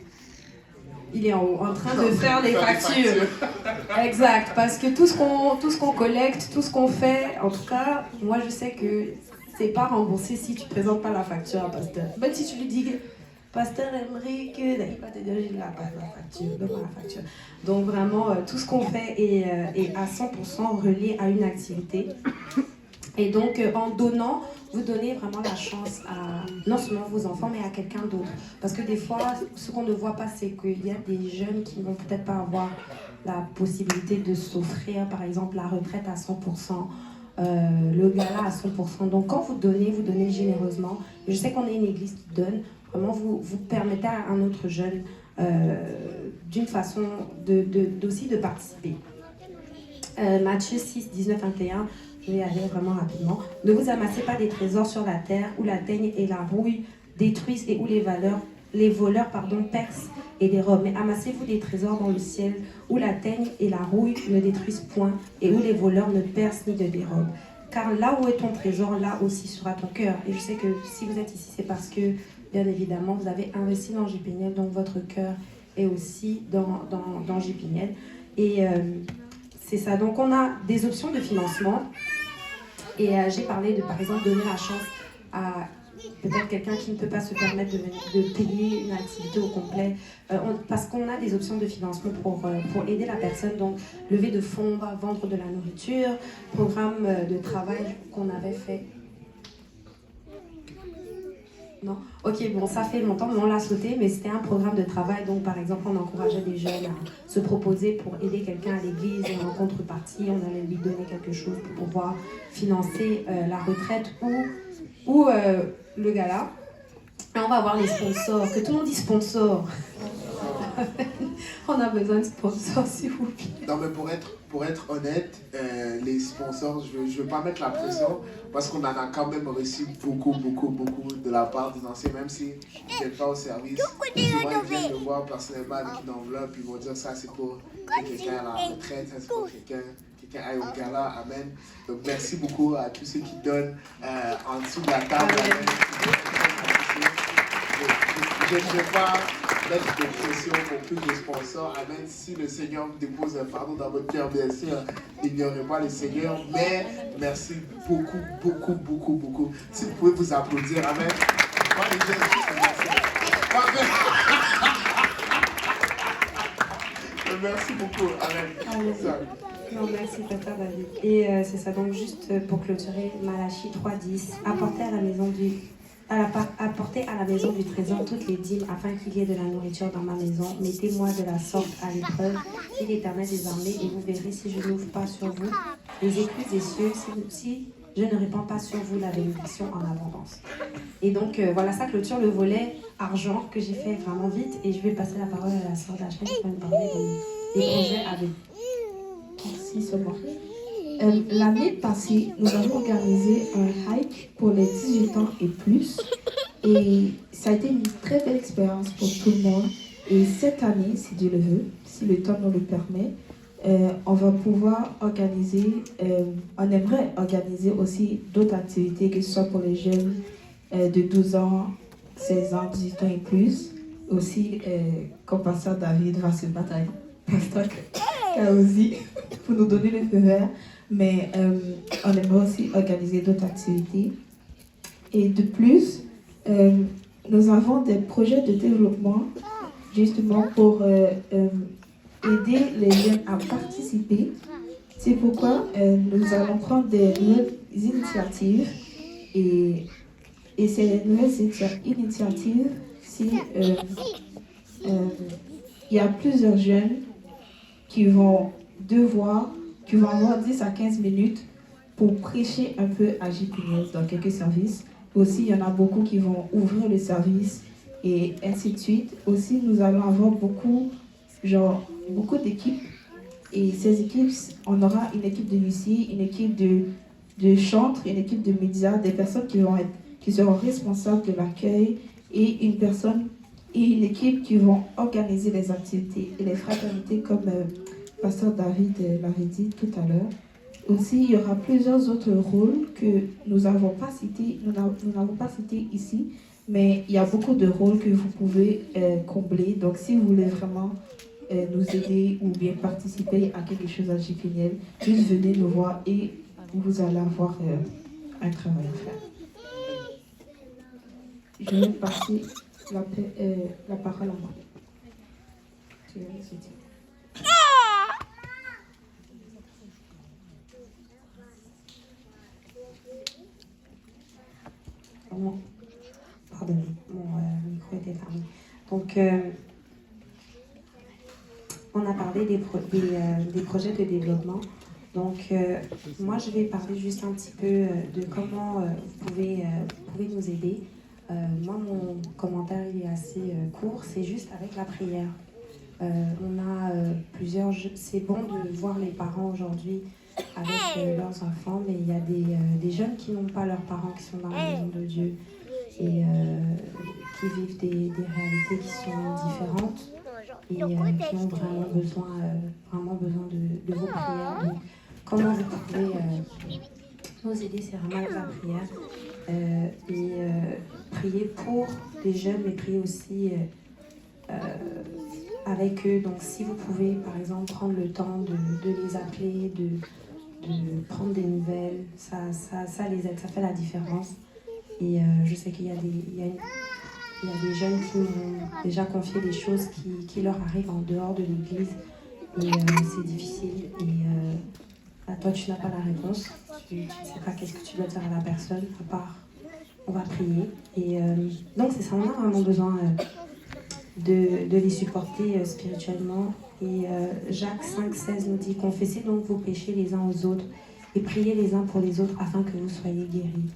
Il est en haut, en train de faire les factures. Exact, parce que tout ce qu'on collecte, tout ce qu'on fait, en tout cas, moi je sais que c'est pas remboursé si tu présentes pas la facture à pasteur. Même si tu lui dis, pasteur Emeric, il va te dire, j'ai la facture, donne-moi la facture. Donc vraiment, tout ce qu'on fait est à 100% relié à une activité. Et donc, en donnant, vous donnez vraiment la chance à non seulement vos enfants, mais à quelqu'un d'autre. Parce que des fois, ce qu'on ne voit pas, c'est qu'il y a des jeunes qui ne vont peut-être pas avoir la possibilité de s'offrir, par exemple, la retraite à 100%, le gala à 100%. Donc, quand vous donnez généreusement. Je sais qu'on est une église qui donne. Vraiment, vous permettez à un autre jeune, d'une façon, aussi de participer. Matthieu 6, 19, 21. Je vais aller vraiment rapidement. Ne vous amassez pas des trésors sur la terre où la teigne et la rouille détruisent et où les voleurs percent et dérobent. Mais amassez-vous des trésors dans le ciel où la teigne et la rouille ne détruisent point et où les voleurs ne percent ni ne dérobent. Car là où est ton trésor, là aussi sera ton cœur. Et je sais que si vous êtes ici, c'est parce que, bien évidemment, vous avez investi dans JPNiel, donc votre cœur est aussi dans JPNiel. Et c'est ça. Donc, on a des options de financement. Et j'ai parlé de, par exemple, donner la chance à peut-être quelqu'un qui ne peut pas se permettre de payer une activité au complet. Parce qu'on a des options de financement pour aider la personne. Donc, lever de fonds, vendre de la nourriture, programme de travail qu'on avait fait. Non. Ok, bon, ça fait longtemps, mais on l'a sauté, mais c'était un programme de travail. Donc, par exemple, on encourageait des jeunes à se proposer pour aider quelqu'un à l'église et en contrepartie, on allait lui donner quelque chose pour pouvoir financer la retraite ou le gala. Et on va avoir les sponsors. Que tout le monde dit sponsor. On a besoin de sponsors, s'il vous plaît. Non, mais pour être honnête, les sponsors, je ne veux pas mettre la pression parce qu'on en a quand même reçu beaucoup de la part des anciens, même si je n'êtes pas au service. Souvent, ils viennent me voir personnellement avec une enveloppe, ils vont dire ça c'est pour quelqu'un à la retraite, ça c'est pour quelqu'un aille au gala, amen. Donc merci beaucoup à tous ceux qui donnent en dessous de la table. Amen. Je ne vais pas mettre de pression pour plus de sponsors. Amen. Si le Seigneur vous dépose un fardeau dans votre cœur, bien sûr, n'ignorez pas le Seigneur. Mais merci beaucoup. Si vous pouvez vous applaudir. Amen. Moi, les jeunes, merci beaucoup. Amen. Non, merci, Papa David. Et c'est ça, donc juste pour clôturer, Malachie 3.10, apportez à la maison du trésor toutes les dîmes afin qu'il y ait de la nourriture dans ma maison. Mettez-moi de la sorte à l'épreuve, dit l'Éternel des armées, et vous verrez si je n'ouvre pas sur vous les écluses des cieux, si je ne répands pas sur vous la bénédiction en abondance. Et donc voilà, ça clôture le volet argent que j'ai fait vraiment vite, et je vais passer la parole à la sœur Dachel qui va nous parler des projets avec. Merci seulement. L'année passée, nous avons organisé un hike pour les 18 ans et plus. Et ça a été une très belle expérience pour tout le monde. Et cette année, si Dieu le veut, si le temps nous le permet, on va pouvoir organiser, on aimerait organiser aussi d'autres activités, que ce soit pour les jeunes de 12 ans, 16 ans, 18 ans et plus. Aussi, comme Pasteur David va se battre avec Pasteur Kaozi pour nous donner le feu vert. Mais on aimerait aussi organiser d'autres activités. Et de plus, nous avons des projets de développement justement pour aider les jeunes à participer. C'est pourquoi nous allons prendre des nouvelles initiatives. Et ces nouvelles initiatives, si il y a plusieurs jeunes qui vont avoir 10 à 15 minutes pour prêcher un peu à JPNiel dans quelques services. Aussi, il y en a beaucoup qui vont ouvrir le service et ainsi de suite. Aussi, nous allons avoir beaucoup genre beaucoup d'équipes. Et ces équipes, on aura une équipe de lycée, une équipe de chantres, une équipe de médias, des personnes qui seront responsables de l'accueil et une équipe qui vont organiser les activités et les fraternités comme Pasteur David l'avait dit tout à l'heure. Aussi, il y aura plusieurs autres rôles que nous n'avons pas cités ici, mais il y a beaucoup de rôles que vous pouvez combler. Donc, si vous voulez vraiment nous aider ou bien participer à quelque chose à JPNL, juste venez nous voir et vous allez avoir un travail à faire. Je vais passer la parole à moi. Je vais laisser dire. Pardon, mon micro était fermé. Donc, on a parlé des projets de développement. Donc, moi, je vais parler juste un petit peu de comment vous pouvez nous aider. Moi, mon commentaire il est assez court, c'est juste avec la prière. On a c'est bon de voir les parents aujourd'hui avec leurs enfants, mais il y a des jeunes qui n'ont pas leurs parents, qui sont dans la maison de Dieu et qui vivent des réalités qui sont différentes et qui ont vraiment besoin de vos prières. Donc, comment vous pouvez nous aider, c'est vraiment avec la prière prier pour les jeunes, mais prier aussi avec eux. Donc si vous pouvez par exemple prendre le temps de les appeler, de prendre des nouvelles, ça les aide, ça fait la différence. Et je sais qu'il y a des jeunes qui m'ont déjà confié des choses qui leur arrivent en dehors de l'église et c'est difficile et toi tu n'as pas la réponse, tu ne sais pas qu'est-ce que tu dois dire à la personne à part on va prier et donc c'est ça, on a vraiment besoin de les supporter spirituellement. Et Jacques 5,16 nous dit « Confessez donc vos péchés les uns aux autres et priez les uns pour les autres afin que vous soyez guéris. »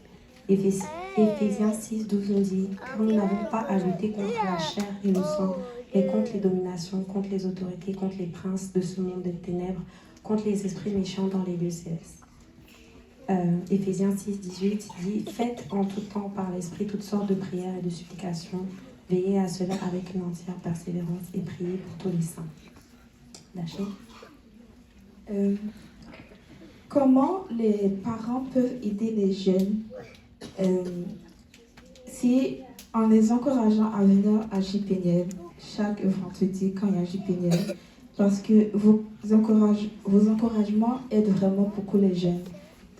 Éphésiens 6,12 nous dit « Car nous n'avons pas à lutter contre la chair et le sang, mais contre les dominations, contre les autorités, contre les princes de ce monde des ténèbres, contre les esprits méchants dans les lieux célestes. » Éphésiens 6,18 dit « Faites en tout temps par l'esprit toutes sortes de prières et de supplications. Veillez à cela avec une entière persévérance et priez pour tous les saints. » Lâchez. Comment les parents peuvent aider les jeunes si en les encourageant à venir à JPNL chaque vendredi quand il y a JPNL, parce que vos encouragements aident vraiment beaucoup les jeunes.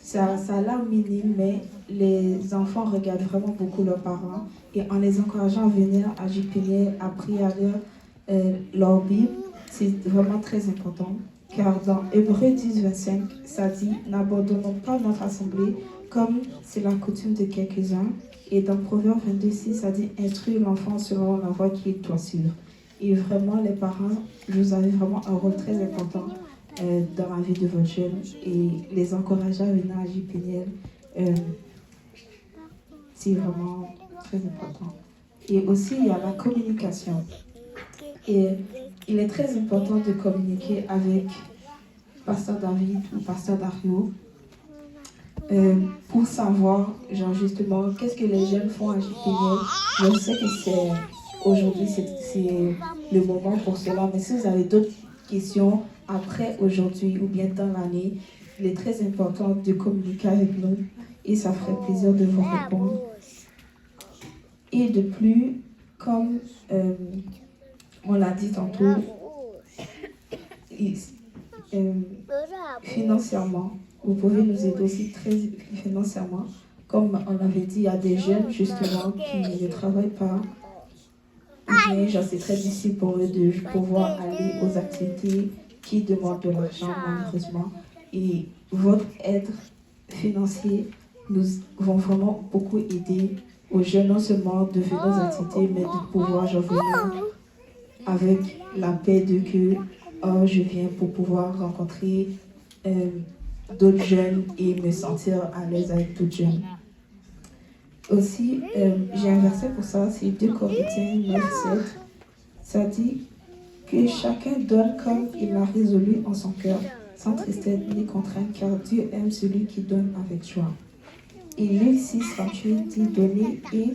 Ça a l'air minime, mais les enfants regardent vraiment beaucoup leurs parents et en les encourageant à venir à JPNL, à prier à leur Bible, c'est vraiment très important. Car dans Hébreux 10,25, ça dit « N'abandonnons pas notre assemblée comme c'est la coutume de quelques-uns. » Et dans Proverbe 22,6, ça dit « Instruire l'enfant selon la voie qu'il doit suivre. » Et vraiment, les parents, vous avez vraiment un rôle très important dans la vie de votre jeune. Et les encourager à venir à JPNL, c'est vraiment très important. Et aussi, il y a la communication. Et il est très important de communiquer avec Pasteur David ou Pasteur Dario pour savoir, genre justement, qu'est-ce que les jeunes font à JPNL. Je sais que aujourd'hui, c'est le moment pour cela, mais si vous avez d'autres questions après aujourd'hui ou bien dans l'année, il est très important de communiquer avec nous et ça ferait plaisir de vous répondre. Et de plus, comme on l'a dit tantôt, financièrement, vous pouvez nous aider aussi très financièrement. Comme on avait dit, il y a des jeunes justement qui ne travaillent pas. Mais genre, c'est très difficile pour eux de pouvoir aller aux activités qui demandent de l'argent malheureusement. Et votre aide financière nous va vraiment beaucoup aider aux jeunes non seulement de venir aux activités, mais de pouvoir genre, venir avec la paix de que je viens pour pouvoir rencontrer d'autres jeunes et me sentir à l'aise avec d'autres jeunes. Aussi, j'ai un verset pour ça, c'est 2 Corinthiens 9,7. Ça dit Que chacun donne comme il l'a résolu en son cœur, sans tristesse ni contrainte, car Dieu aime celui qui donne avec joie. Et Luc 6, 38 dit: donnez et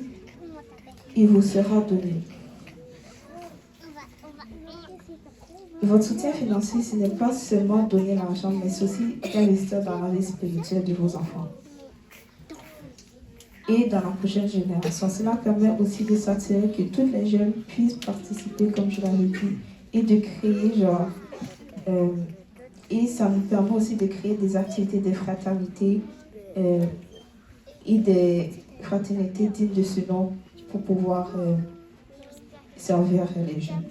il vous sera donné. Votre soutien financier, ce n'est pas seulement donner l'argent, mais c'est aussi investir dans la vie spirituelle de vos enfants et dans la prochaine génération. Cela permet aussi de s'assurer que tous les jeunes puissent participer, comme je l'avais dit, et de créer et ça nous permet aussi de créer des activités de fraternité et des fraternités dignes de ce nom pour pouvoir servir les jeunes.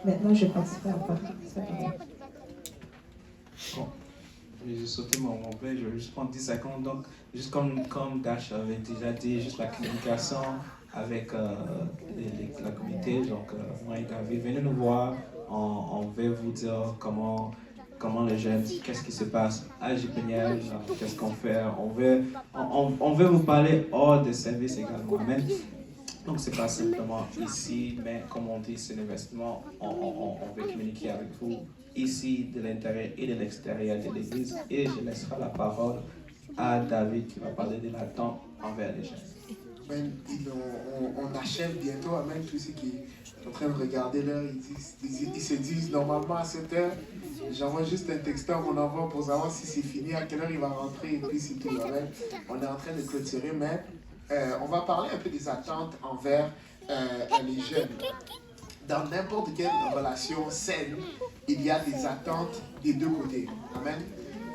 Maintenant, je passerai à la parole. Bon, j'ai sauté mon père, je vais juste prendre 10 secondes. Donc, juste comme Dash avait déjà dit, juste la communication avec la communauté. Donc, moi et David, venez nous voir. On va vous dire comment les jeunes, qu'est-ce qui se passe à JPNL, qu'est-ce qu'on fait. On veut vous parler hors des services également. Amen. Donc, c'est pas simplement ici, mais comme on dit, c'est l'investissement. On veut communiquer avec vous ici, de l'intérieur et de l'extérieur de l'église. Et je laisserai la parole à David qui va parler de l'attente envers les jeunes. Amen. On achève bientôt. Amen. Tous ceux qui sont en train de regarder l'heure, ils se disent normalement à cette heure, j'envoie juste un texto à mon enfant pour savoir si c'est fini, à quelle heure il va rentrer et puis c'est tout. Amen. On est en train de clôturer, mais on va parler un peu des attentes envers les jeunes. Dans n'importe quelle relation saine, il y a des attentes des deux côtés. Amen.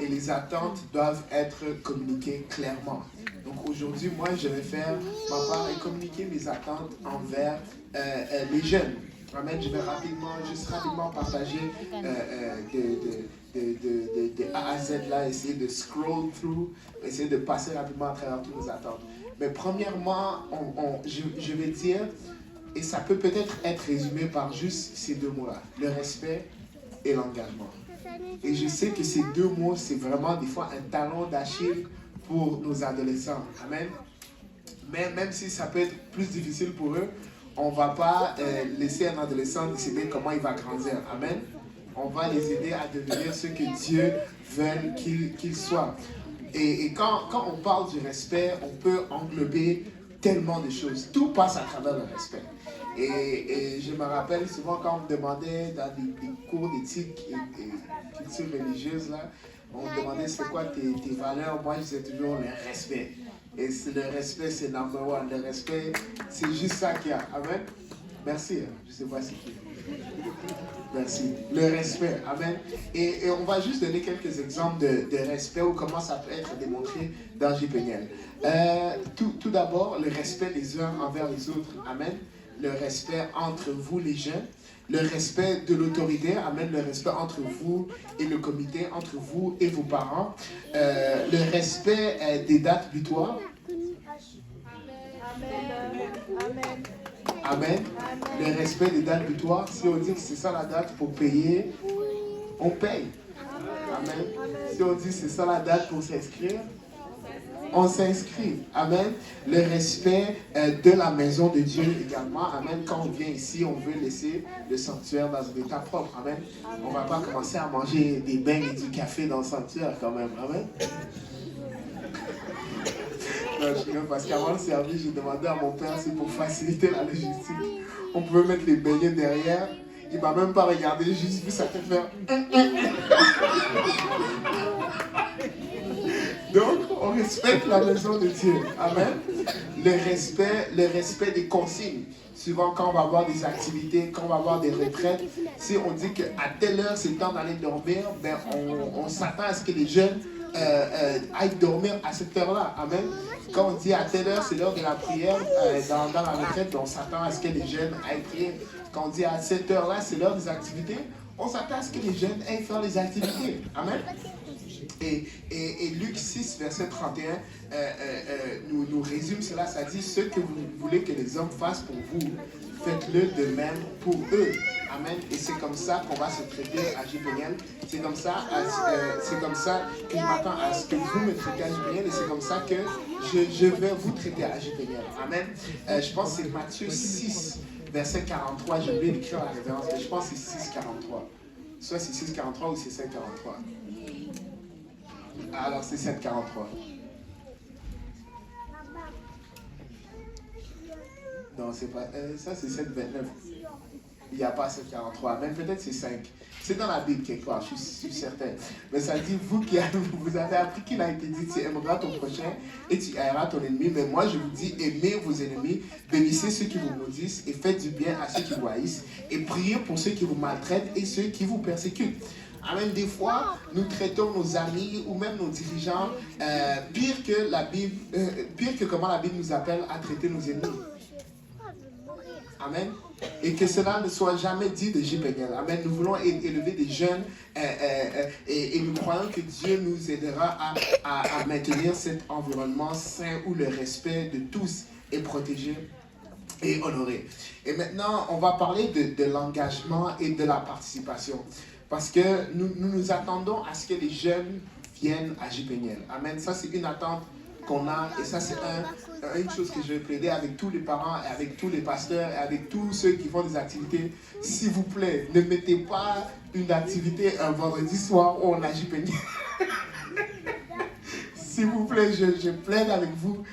Et les attentes doivent être communiquées clairement. Donc aujourd'hui, moi, je vais faire ma part et communiquer mes attentes envers les jeunes. Amen. Je vais rapidement partager de A à Z là, essayer de scroll through, essayer de passer rapidement à travers toutes nos attentes. Mais premièrement, je vais dire, et ça peut peut-être être résumé par juste ces deux mots-là, le respect et l'engagement. Et je sais que ces deux mots, c'est vraiment des fois un talon d'Achille pour nos adolescents. Amen. Mais même si ça peut être plus difficile pour eux, on ne va pas laisser un adolescent décider comment il va grandir. Amen. On va les aider à devenir ce que Dieu veut qu'ils soient. Et quand on parle du respect, on peut englober tellement de choses. Tout passe à travers le respect. Et je me rappelle souvent quand on me demandait dans des cours d'éthique et culture religieuse, là, on me demandait c'est quoi tes valeurs. Moi, je disais toujours le respect. Et le respect, c'est number one. Le respect, c'est juste ça qu'il y a. Amen. Merci. Je ne sais pas si tu... Merci. Le respect. Amen. Et on va juste donner quelques exemples de respect ou comment ça peut être démontré dans JPNL. Tout d'abord, le respect des uns envers les autres. Amen. Le respect entre vous, les jeunes. Le respect de l'autorité. Amen. Le respect entre vous et le comité, entre vous et vos parents. Le respect des dates butoirs. Amen. Amen. Le respect des dates butoirs. Si on dit que c'est ça la date pour payer, on paye. Amen. Si on dit que c'est ça la date pour s'inscrire, on s'inscrit. Amen. Le respect de la maison de Dieu également. Amen. Quand on vient ici, on veut laisser le sanctuaire dans un état propre. Amen. On ne va pas commencer à manger des beignes et du café dans le sanctuaire quand même. Amen. Non, je rigole parce qu'avant le service, j'ai demandé à mon père si pour faciliter la logistique, on pouvait mettre les beignets derrière. Il ne m'a même pas regardé, j'ai juste vu sa tête faire. Donc, on respecte la maison de Dieu. Amen. Le respect des consignes. Souvent, quand on va avoir des activités, quand on va avoir des retraites, si on dit qu'à telle heure, c'est le temps d'aller dormir, ben on s'attend à ce que les jeunes aillent dormir à cette heure-là. Amen. Quand on dit à telle heure, c'est l'heure de la prière, dans la retraite, on s'attend à ce que les jeunes aillent prier. Quand on dit à cette heure-là, c'est l'heure des activités, on s'attend à ce que les jeunes aillent faire les activités. Amen. Et Luc 6, verset 31, nous résume cela. Ça dit, ce que vous voulez que les hommes fassent pour vous, faites-le de même pour eux. Amen. Et c'est comme ça qu'on va se traiter à JPNL. C'est comme ça que je m'attends à ce que vous me traitez à JPNL. Et c'est comme ça que je vais vous traiter à JPNL. Amen. Je pense que c'est Matthieu 6, verset 43. J'ai oublié d'écrire la référence, mais je pense que c'est 6, 43. Soit c'est 6, 43 ou c'est 7, 43. Alors c'est 7, 43. Non, c'est pas. Ça, c'est 7,29. Il n'y a pas 7,43. Même peut-être c'est 5. C'est dans la Bible quelque part, je suis certain. Mais ça dit, vous avez appris qu'il a été dit, tu aimeras ton prochain et tu haïras ton ennemi. Mais moi, je vous dis, aimez vos ennemis, bénissez ceux qui vous maudissent et faites du bien à ceux qui vous haïssent. Et priez pour ceux qui vous maltraitent et ceux qui vous persécutent. Amen. Des fois, nous traitons nos amis ou même nos dirigeants pire que comment la Bible nous appelle à traiter nos ennemis. Amen. Et que cela ne soit jamais dit de JPNL. Amen. Nous voulons élever des jeunes et nous croyons que Dieu nous aidera à maintenir cet environnement sain où le respect de tous est protégé et honoré. Et maintenant, on va parler de l'engagement et de la participation. Parce que nous attendons à ce que les jeunes viennent à JPNL. Amen. Ça, c'est une attente qu'on a, et ça c'est une chose que je vais plaider avec tous les parents et avec tous les pasteurs et avec tous ceux qui font des activités. S'il vous plaît, ne mettez pas une activité un vendredi soir où on a JPNL. S'il vous plaît, je plaide avec vous.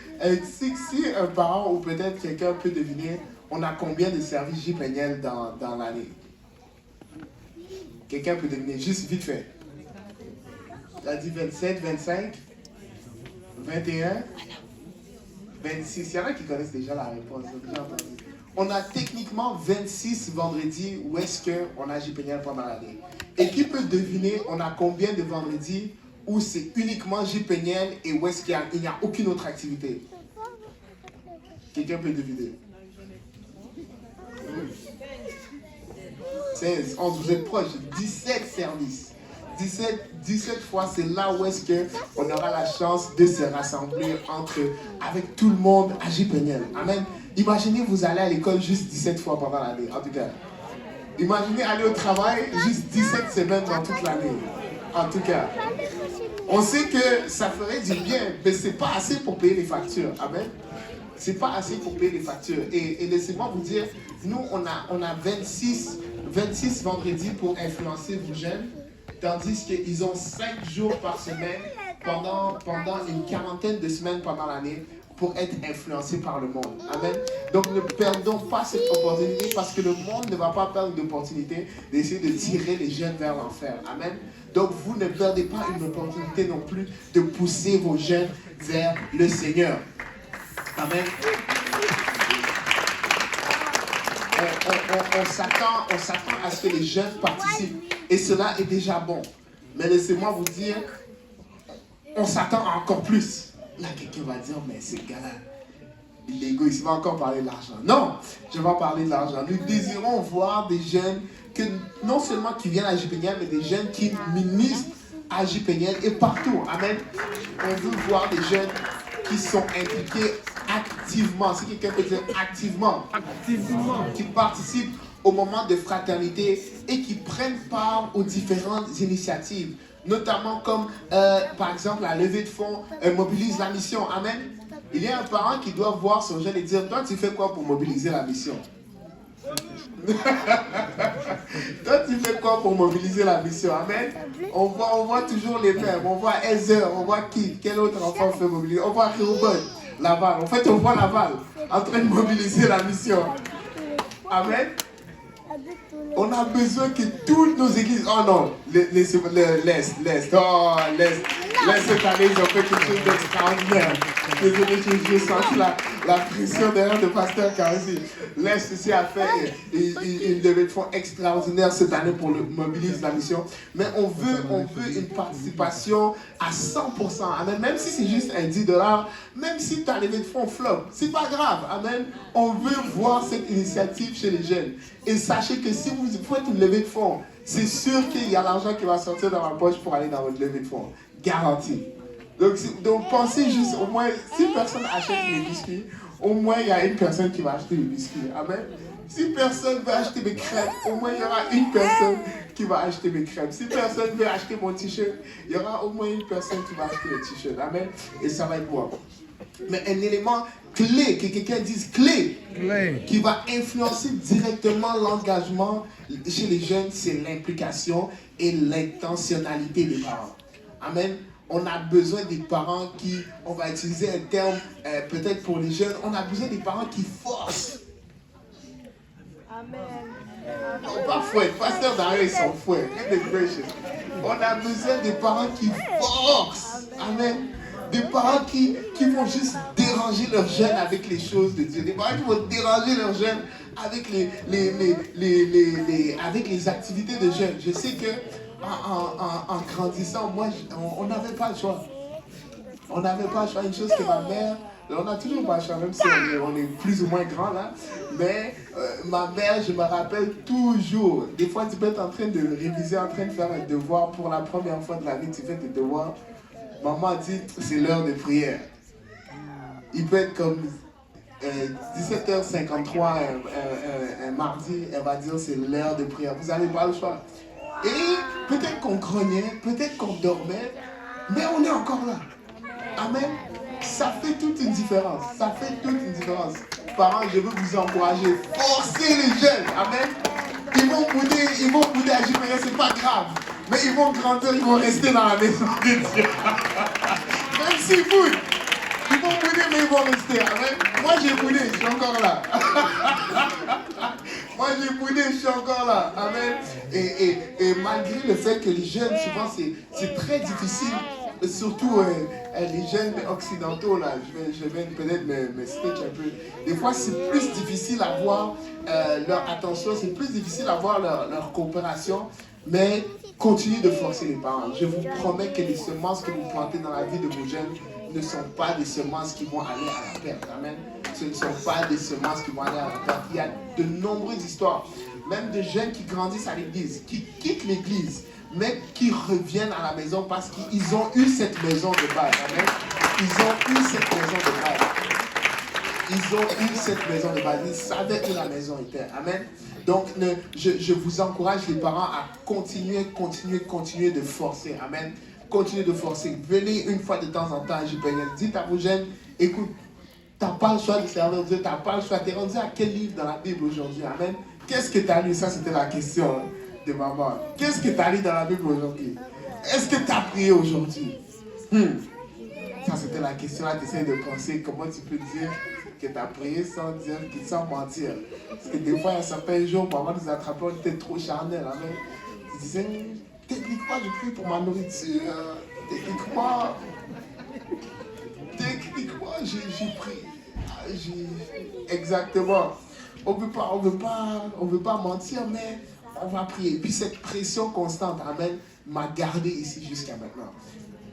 Si un parent ou peut-être quelqu'un peut deviner, on a combien de services JPNL dans l'année? Quelqu'un peut deviner, juste vite fait. Tu as dit 27, 25 21, 26. Il y en a qui connaissent déjà la réponse. On a techniquement 26 vendredis où est-ce qu'on a JPNL pendant l'année. Et qui peut deviner, on a combien de vendredis où c'est uniquement JPNL et où est-ce qu'il n'y a aucune autre activité? Quelqu'un peut deviner? 16, 11, vous êtes proches. 17 services. 17 fois, c'est là où est-ce qu'on aura la chance de se rassembler avec tout le monde à JPNL. Amen. Imaginez, vous allez à l'école juste 17 fois pendant l'année, en tout cas. Imaginez aller au travail juste 17 semaines dans toute l'année, en tout cas. On sait que ça ferait du bien, mais ce n'est pas assez pour payer les factures. Amen. Ce n'est pas assez pour payer les factures. Et laissez-moi vous dire, nous, on a 26 vendredis pour influencer vos jeunes. Tandis qu'ils ont 5 jours par semaine pendant une quarantaine de semaines pendant l'année pour être influencés par le monde. Amen. Donc ne perdons pas cette opportunité parce que le monde ne va pas perdre l'opportunité d'essayer de tirer les jeunes vers l'enfer. Amen. Donc vous ne perdez pas une opportunité non plus de pousser vos jeunes vers le Seigneur. Amen. On s'attend à ce que les jeunes participent. Et cela est déjà bon. Mais laissez-moi vous dire, on s'attend à encore plus. Là, quelqu'un va dire, mais ce gars-là, il est égoïste, il va encore parler de l'argent. Non, je vais pas parler de l'argent. Nous désirons voir des jeunes, non seulement qui viennent à JPNL, mais des jeunes qui ministrent à JPNL et partout. Amen. On veut voir des jeunes qui sont impliqués activement. Si quelqu'un peut dire activement, qui participent au moment de fraternité et qui prennent part aux différentes initiatives, notamment comme par exemple la levée de fonds mobilise la mission. Amen. Il y a un parent qui doit voir son jeune et dire, toi tu fais quoi pour mobiliser la mission? Toi tu fais quoi pour mobiliser la mission? Amen. On voit toujours les mêmes. On voit Ezer, on voit qui? Quel autre enfant fait mobiliser? On voit Ruben, Laval. En fait on voit Laval en train de mobiliser la mission. Amen. On a besoin que toutes nos églises... Oh non, laisse. Oh, laisse cette année, ils ont fait quelque chose d'extraordinaire. Désolé, j'ai senti la pression derrière le pasteur Karasi. Laisse ceci à faire. Il devait être extraordinaire cette année pour le mobiliser la mission. Mais on veut une participation à 100%. Amen. Même si c'est juste un $10, même si ta levée de fonds flop, c'est pas grave. Amen. On veut voir cette initiative chez les jeunes. Et sachez que si vous faites une levée de fonds, c'est sûr qu'il y a l'argent qui va sortir dans ma poche pour aller dans votre levée de fonds. Garanti. Donc pensez juste, au moins, si personne achète mes biscuits, au moins il y a une personne qui va acheter les biscuits. Amen. Si personne veut acheter mes crêpes, au moins il y aura une personne qui va acheter mes crêpes. Si personne veut acheter mon t-shirt, il y aura au moins une personne qui va acheter le t-shirt. Amen. Et ça va être bon. Mais un élément clé, que quelqu'un dise clé, qui va influencer directement l'engagement chez les jeunes, c'est l'implication et l'intentionnalité des parents. Amen. On a besoin des parents qui, on va utiliser un terme peut-être pour les jeunes, on a besoin des parents qui forcent. Amen. Non, pas fouet, pasteur Dario, ils sont fouets. On a besoin des parents qui forcent. Amen. Des parents qui vont juste déranger leurs jeunes avec les choses de Dieu. Des parents qui vont déranger leurs jeunes avec avec les activités de jeunes. Je sais que en grandissant, moi, on n'avait pas le choix. On n'avait pas le choix. Une chose que ma mère, on n'a toujours pas le choix, même si on est plus ou moins grand là. Mais ma mère, je me rappelle toujours. Des fois, tu peux être en train de réviser, en train de faire un devoir. Pour la première fois de la vie, tu fais tes devoirs. Maman dit, c'est l'heure de prière. Il peut être comme 17h53 un mardi, elle va dire, c'est l'heure de prière. Vous n'avez pas le choix. Et peut-être qu'on grognait, peut-être qu'on dormait, mais on est encore là. Amen. Ça fait toute une différence. Ça fait toute une différence. Parents, je veux vous encourager. Forcez les jeunes. Amen. Ils vont bouder à JPS, c'est pas grave. Mais ils vont grandir, ils vont rester dans la maison de Dieu. Même s'ils boudent. Ils vont bouder, mais ils vont rester. Amen. Moi, j'ai boudé, je suis encore là. Moi, j'ai boudé, je suis encore là. Amen. Et malgré le fait que les jeunes, souvent, c'est très difficile. Surtout les jeunes occidentaux, là, je vais peut-être me sketch un peu. Des fois, c'est plus difficile à voir leur attention, c'est plus difficile à voir leur coopération. Mais continuez de forcer les parents. Je vous promets que les semences que vous plantez dans la vie de vos jeunes ne sont pas des semences qui vont aller à la perte. Amen. Ce ne sont pas des semences qui vont aller à la perte. Il y a de nombreuses histoires, même de jeunes qui grandissent à l'église, qui quittent l'église, mais qui reviennent à la maison parce qu'ils ont eu cette maison de base. Amen. Ils ont eu cette maison de base. Ils ont eu cette maison de base. Ils savaient que la maison était. Amen. Donc, je vous encourage, les parents, à continuer de forcer. Amen. Continuez de forcer. Venez une fois de temps en temps à JPN. Dites à vos jeunes, écoute, tu n'as pas le choix de servir Dieu, tu n'as pas le choix. Tu es rendu à quel livre dans la Bible aujourd'hui? Amen. Qu'est-ce que tu as lu? Ça, c'était la question de maman. Qu'est-ce que tu as lu dans la Bible aujourd'hui? Est-ce que tu as prié aujourd'hui? Ça, c'était la question. Là, tu essaies de penser comment tu peux dire que tu as prié sans mentir. Parce que des fois, il y a certains jours, maman nous attrapait, on était trop charnel. Amen. Tu disais, techniquement, je prie pour ma nourriture. Techniquement, j'ai prié. Exactement. On veut pas mentir, mais on va prier. Et puis cette pression constante, amen, m'a gardé ici jusqu'à maintenant.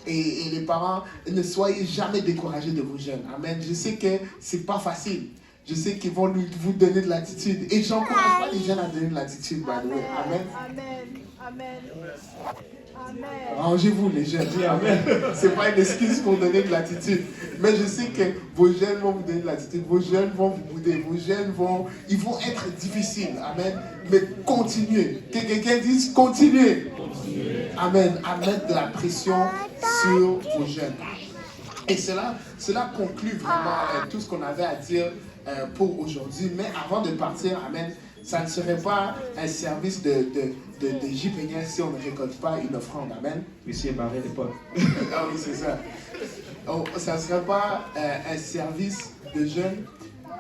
Et les parents, ne soyez jamais découragés de vos jeunes. Amen. Je sais que c'est pas facile. Je sais qu'ils vont vous donner de l'attitude. Et j'encourage pas les jeunes à donner de l'attitude, by the way. Amen. Amen. Amen. Rangez-vous les jeunes. Amen. C'est pas une excuse pour donner de l'attitude. Mais je sais que vos jeunes vont vous donner de l'attitude. Vos jeunes vont vous bouder. Vos jeunes vont être difficiles. Amen. Mais continuez. Que quelqu'un dise continuez. Amen. À mettre de la pression sur vos jeunes. Et cela conclut vraiment tout ce qu'on avait à dire pour aujourd'hui. Mais avant de partir, amen, ça ne serait pas un service de JPN si on ne récolte pas une offrande. Amen. Monsieur barré les potes. Ah oui, c'est ça. Ça ne serait pas un service de jeûne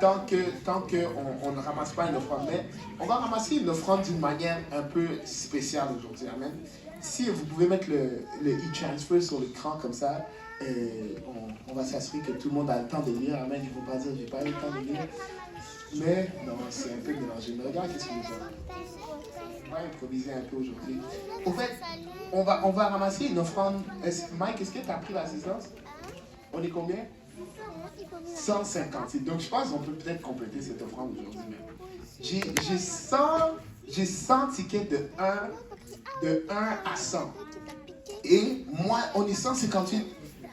tant qu'on ne ramasse pas une offrande. Mais on va ramasser une offrande d'une manière un peu spéciale aujourd'hui. Amen. Si vous pouvez mettre le e-transfer sur l'écran comme ça, on va s'assurer que tout le monde a le temps de lire. Amen. Il ne faut pas dire j'ai pas eu le temps de lire. Mais non, c'est un peu mélangé. Mais regarde qu'est-ce que nous avons. On va improviser un peu aujourd'hui. Au fait, on va ramasser une offrande. Mike, est-ce que tu as pris l'assistance? On est combien? 150. Donc je pense qu'on peut peut-être compléter cette offrande aujourd'hui même. J'ai 100 tickets de 1 de 1 à 100. Et moi, on est 158,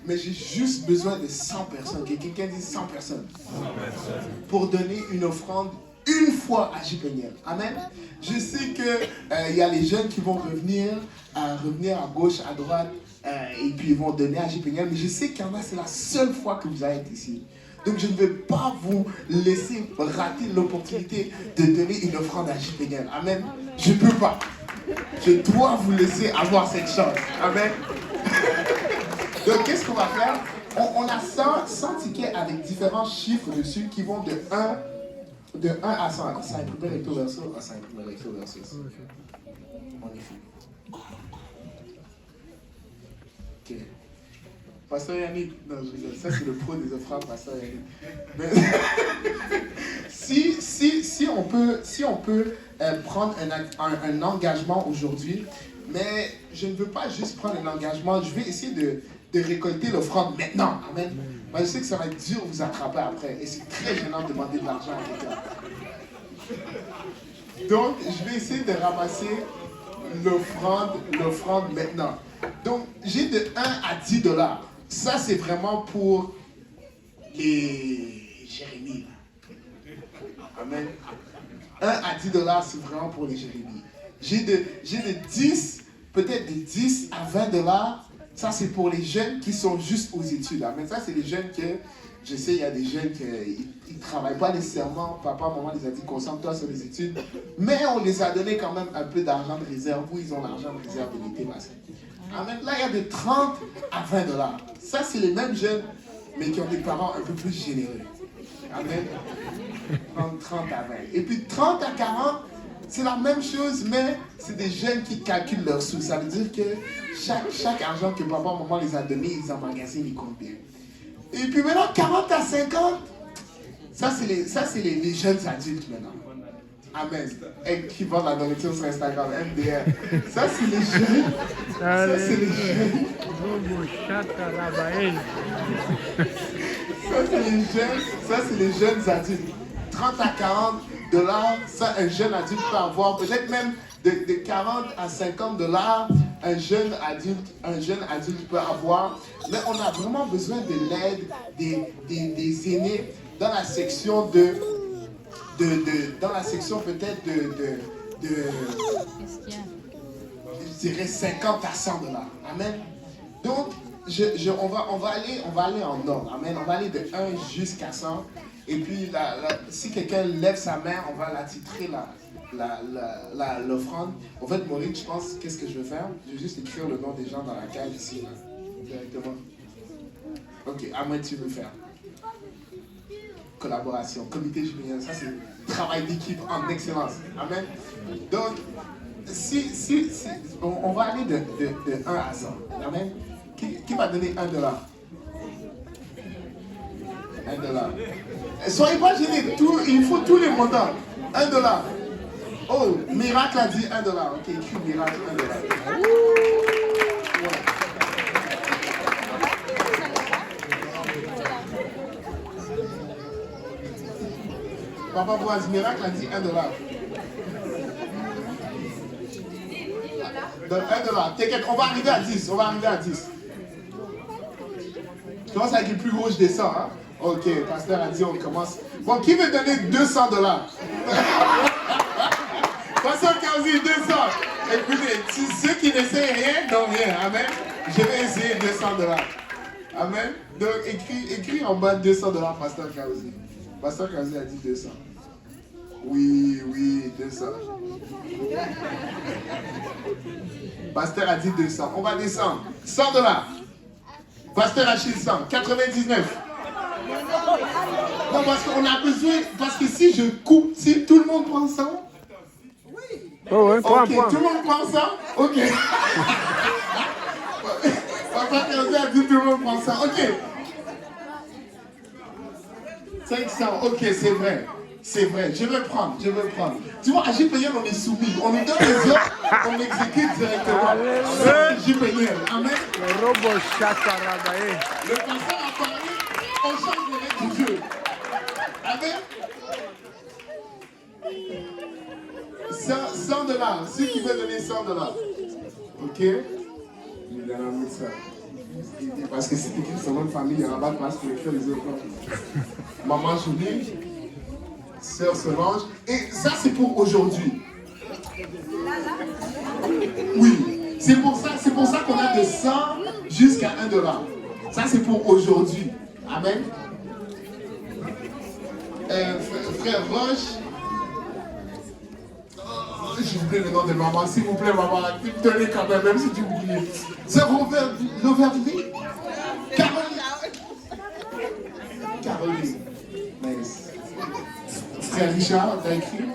mais j'ai juste besoin de 100 personnes. Que quelqu'un dise 100 personnes. 100 personnes. Pour donner une offrande une fois à JPNL. Amen. Je sais qu'il y a les jeunes qui vont revenir à gauche, à droite, et puis ils vont donner à JPNL. Mais je sais qu'il y en a, c'est la seule fois que vous allez être ici. Donc je ne vais pas vous laisser rater l'opportunité de donner une offrande à JPNL. Amen. Je ne peux pas. Je dois vous laisser avoir cette chance. Amen. Donc qu'est-ce qu'on va faire? On a 100 tickets avec différents chiffres dessus qui vont de 1 à 100. Ça imprime recto verso. Ça imprime recto verso. Magnifique. Ok. Pasteur Yannick, non, je rigole. Ça, c'est le pro des offrandes, Pasteur Yannick. Mais si on peut prendre un engagement aujourd'hui, mais je ne veux pas juste prendre un engagement, je vais essayer de récolter l'offrande maintenant. Amen. Moi, je sais que ça va être dur de vous attraper après, et c'est très gênant de demander de l'argent à quelqu'un. Donc, je vais essayer de ramasser l'offrande maintenant. Donc, j'ai de 1 à 10 dollars. Ça, c'est vraiment pour les Jérémies. Amen. 1 à 10 dollars, c'est vraiment pour les Jérémies. J'ai de 10, peut-être de 10 à 20 dollars. Ça, c'est pour les jeunes qui sont juste aux études. Amen. Ça, c'est les jeunes que, je sais, il y a des jeunes qui ne travaillent pas nécessairement. Papa, maman les a dit, concentre-toi sur les études. Mais on les a donné quand même un peu d'argent de réserve. Où ils ont l'argent de réserve de l'été passé. Amen. Là, il y a de 30 à 20 dollars. Ça, c'est les mêmes jeunes, mais qui ont des parents un peu plus généreux. Amen. 30 à 20. Et puis 30 à 40, c'est la même chose, mais c'est des jeunes qui calculent leurs sous. Ça veut dire que chaque argent que papa, maman les a donné, ils emmagasinent, ils comptent bien. Et puis maintenant, 40 à 50, ça, c'est les jeunes adultes maintenant. Amen. Et qui vendent la nourriture sur Instagram, MDR. Ça, c'est les jeunes. Ça, c'est les jeunes. Ça, c'est les jeunes adultes. 30 à 40 dollars, ça, un jeune adulte peut avoir. Peut-être même de 40 à 50 dollars, un jeune adulte peut avoir. Mais on a vraiment besoin de l'aide des aînés dans la section dans la section peut-être je dirais 50 à 100 dollars. Amen. Donc, on va aller en ordre. Amen. On va aller de 1 jusqu'à 100. Et puis, si quelqu'un lève sa main, on va l'attitrer l'offrande. En fait, Maurice, je pense, qu'est-ce que je vais faire? Je vais juste écrire le nom des gens dans la cage ici, là, directement. Ok, à moins que tu veux faire. Collaboration, comité juvénile, ça c'est travail d'équipe en excellence. Amen. Donc, on va aller de 1 à 100. Amen. Qui va donner 1 dollar? 1 dollar. Soyez pas gênés, il faut tous les montants. 1 dollar. Oh, Miracle a dit 1 dollar. Ok, écris Miracle 1 dollar. Ouais. Papa Boaz, Miracle a dit 1 dollar. Donc 1 dollar. T'inquiète, on va arriver à 10. On va arriver à 10. Je commence avec le plus gros, je descends. Hein? Ok, pasteur a dit on commence. Bon, qui veut donner 200 dollars? Pasteur Kaozi, 200. Écoutez, ceux qui n'essayent rien n'ont rien. Amen. Je vais essayer 200 dollars. Amen. Donc écris en bas 200 dollars, pasteur Kaozi. Pasteur Kaozi a dit 200. Oui, 200. Pasteur a dit 200. On va descendre. 100 dollars. Pasteur Achille 100. 99. Non, parce qu'on a besoin. Parce que si je coupe, si tout le monde prend 100. Oh, ouais, prends. Tout le monde prend 100. Ok. Papa Kaozi a dit tout le monde prend 100. Ok. 500. Ok, c'est vrai. C'est vrai, je vais prendre. Tu vois, à JPNL, on est soumis. On nous donne les ordres, on exécute directement. C'est JPNL. Amen. Le pasteur a parlé, on change les règles du jeu. Amen. 100 dollars. Ceux qui veulent donner 100 dollars. Ok? Il a mis ça. Parce que si tu écris son nom de famille, il n'y aura pas de place pour écrire les autres noms. Maman Julie, Sœur Solange. Et ça, c'est pour aujourd'hui. Oui, c'est pour ça qu'on a de 100 jusqu'à 1 $. Ça, c'est pour aujourd'hui. Amen. Frère Roche. J'ai oublié le nom de maman. S'il vous plaît, maman, tenez quand même si tu oublies. C'est L'Auvergne. Caroline. Nice. Frère Richard, t'as écrit?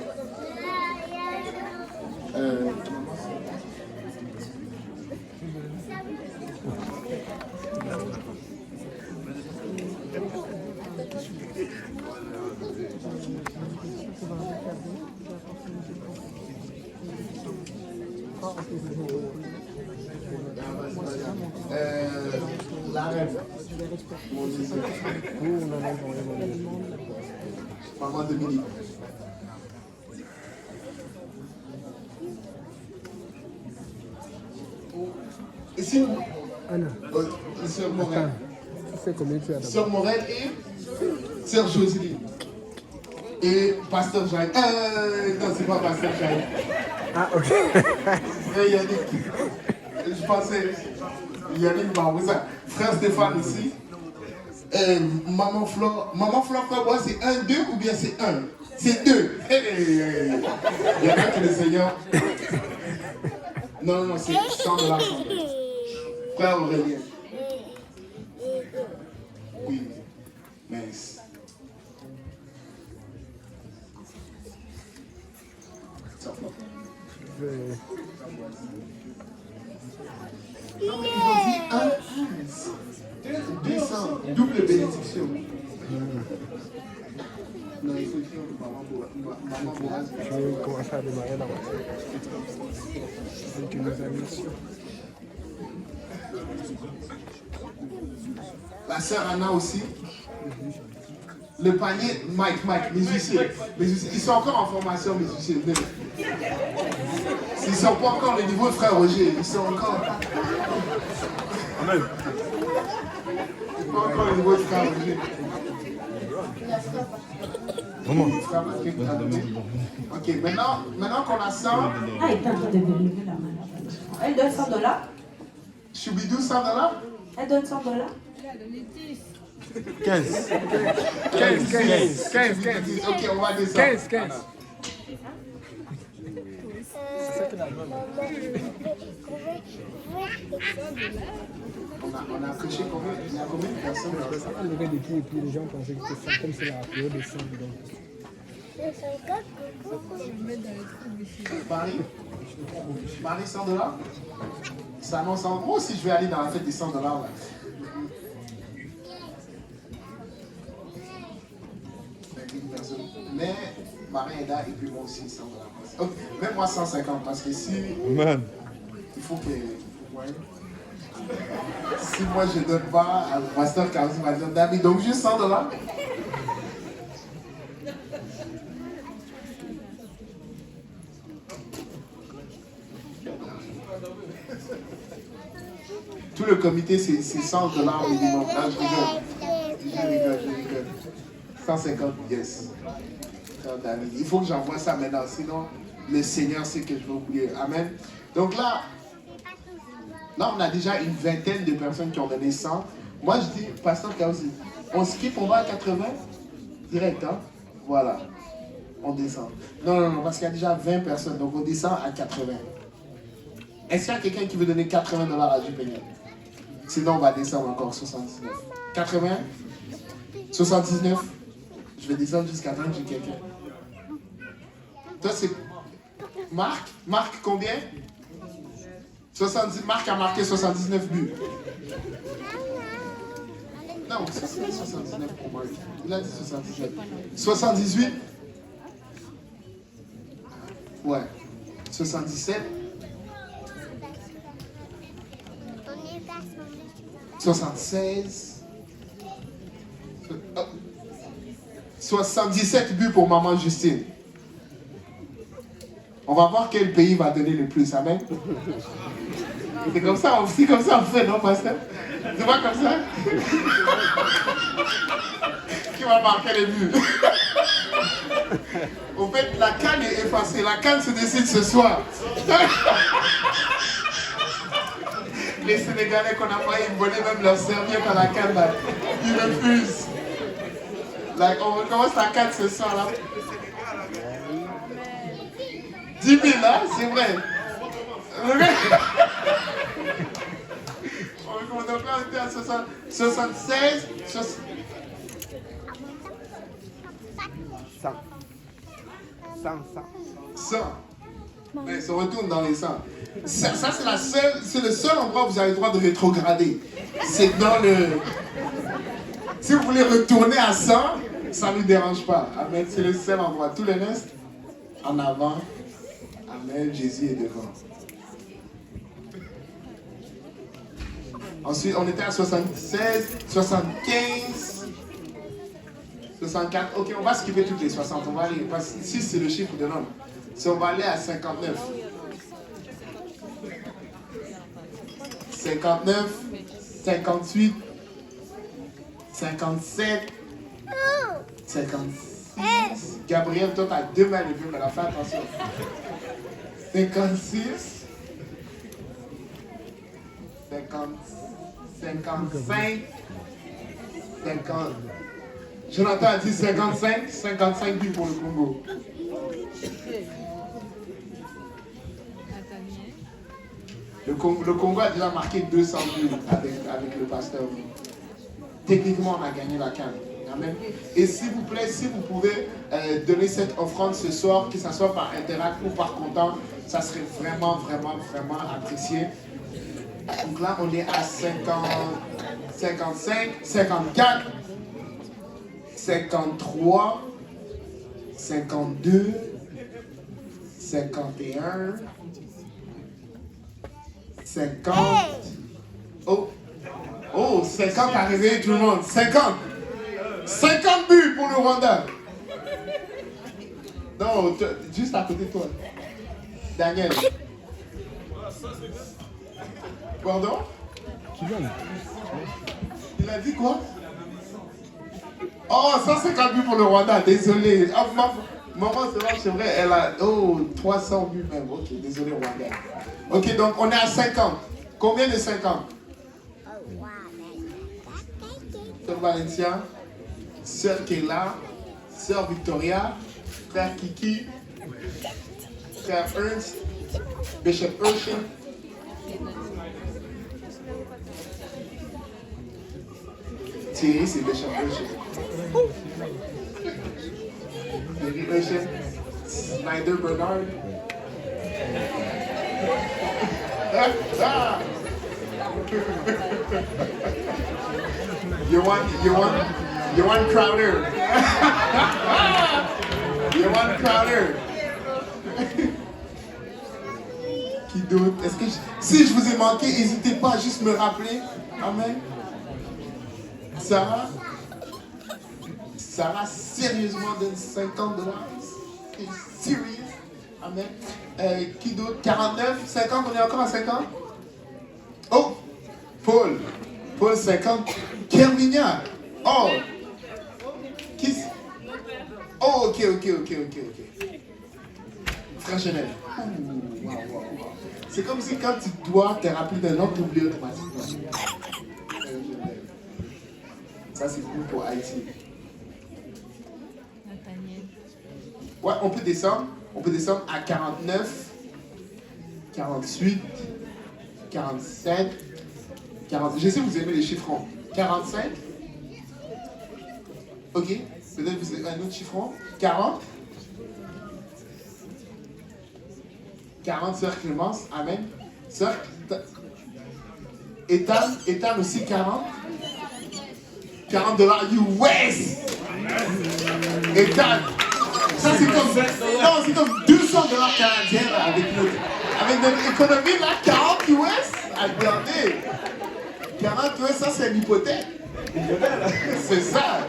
La reine. Mon Dieu. Maman Dominique. Et si Sœur Morel. Sœur Morel et Sœur Jocelyne. Et Pasteur Jaï. Non, c'est pas Pasteur Jaï. Ah, ok. Et Yannick. Je pensais. Yannick Barouza. Frère Stéphane ici. Maman Flore, frère, moi, c'est 1, 2 ou bien c'est 1? C'est 2. Il y en a que le Seigneur. Non, c'est 100 $. Frère Aurélien. Oui. Mince. Non, mais ils ont dit 200, double bénédiction. Non, il faut écrire maman Boaz. Je vais commencer à démarrer là-bas. Avec une amis. La sœur Anna aussi. Le panier, Mike, musicien. Ils sont encore en formation musicien. Ils ne sont pas encore au niveau de frère Roger. Ils sont encore. Amen. Pas encore au niveau de frère Roger. Maman. Ok, maintenant qu'on a 100. Ah, il est en train de lever la main. Elle donne 100 $. Choubidou, 100 $. Elle donne 100 $. 15. Ok, on va descendre. 15. On a prêché combien? Il y a combien de personnes? On levait des pieds et puis les gens pensaient que c'était ça, comme c'est la période de sang. Paris 100 $. Ça annonce en gros si je vais aller dans la fête des 100 $. Là. Mais Marie Eda et puis moi aussi 100 $. Okay. Même moi 150 parce que si. Man. Il faut que. Ouais. Si moi je ne donne pas, Pasteur Kaouzi va dire David, donc juste 100 $. Tout le comité, c'est 100 $ minimum. Là, je rigole. 150, yes. Il faut que j'envoie ça maintenant, sinon le Seigneur sait que je vais oublier. Amen. Donc là, on a déjà une vingtaine de personnes qui ont donné 100. Moi, je dis, Pasteur Kaouzi, on skip, on va à 80 direct, hein? Voilà. On descend. Non, parce qu'il y a déjà 20 personnes, donc on descend à 80. Est-ce qu'il y a quelqu'un qui veut donner 80 $ à Jupéniel? Sinon, on va descendre encore 79. 80? 79? Je vais descendre jusqu'à 30, j'ai quelqu'un. Toi, c'est... Marc? Marc, combien? 70... Marc a marqué 79 buts. Non, c'est 79 pour moi. Il a dit 79. 78? Ouais. 77? 76? 77 buts pour maman Justine. On va voir quel pays va donner le plus. Amen. C'est comme ça, on fait, non, pasteur? C'est pas comme ça? Qui va marquer les buts? Au fait, la canne est effacée. La canne se décide ce soir. Les Sénégalais qu'on a failli voler même leur serviette à la canne, là, ils refusent. Like, on recommence la canne ce soir, là. 10 000, là, c'est vrai. On était à 76, 100. Mais ça retourne dans les 100. Ça c'est le seul endroit où vous avez le droit de rétrograder. C'est dans le... Si vous voulez retourner à 100, ça ne nous dérange pas. Amen, c'est le seul endroit. Tout le reste, en avant. Amen, Jésus est devant. Ensuite, on était à 76, 75, 64. Ok, on va skipper toutes les 60. On va aller, parce que 6 c'est le chiffre de l'homme. Si on va aller à 59. 59, 58, 57, 56. Gabriel, toi, t'as 2 mains levées, mais là, fais attention. 56, 55, 50. Jonathan a dit 55 buts pour le Congo. Le Congo a déjà marqué 200 buts avec le pasteur. Techniquement, on a gagné la CAN. Amen. Et s'il vous plaît, si vous pouvez donner cette offrande ce soir, que ce soit par Interact ou par comptant, ça serait vraiment, vraiment, vraiment apprécié. Donc là, on est à 50, 55, 54, 53, 52, 51, 50. Oh, 50 a réveillé tout le monde. 50 buts pour le Rwanda. Non, juste à côté de toi. Daniel. Pardon? Il a dit quoi? Oh, 150 buts pour le Rwanda, désolé. Oh, maman, c'est vrai, elle a 300 buts même. Ok, désolé Rwanda. Ok, donc on est à 50. Combien de 50? Sœur Valencia, Sœur Kayla, Sœur Victoria, Frère Kiki, Frère Ernst, Bishop Urshan. Thierry, c'est Bishop Urshan. Thierry Urshan, Snyder Bernard. You want Crowder. You want Crowder. Qui d'autre? Est-ce que si je vous ai manqué, n'hésitez pas à juste me rappeler. Amen. Sarah, sérieusement donne $50. C'est sérieux. Amen. Qui d'autre? 49, 50, on est encore à 50? Oh, Paul 50. Kerminia. Oh. Qui? Oh, ok. Frère Chanel. C'est comme si quand tu dois te rappeler d'un nom, tu oublies automatiquement. Ça, c'est cool pour Haïti. Ouais, on peut descendre. On peut descendre à 49, 48, 47, 40. Je sais que vous aimez les chiffres ronds. 45. Ok. Peut-être vous avez un autre chiffre rond. 40. 40, Sœur Clémence. Amen. Sœur Ethan aussi 40. $40 US. Ethan. Ça c'est comme $200 canadiens là, avec notre économie là, 40 US. Regardez. 40 US, ça c'est une hypothèque. C'est ça.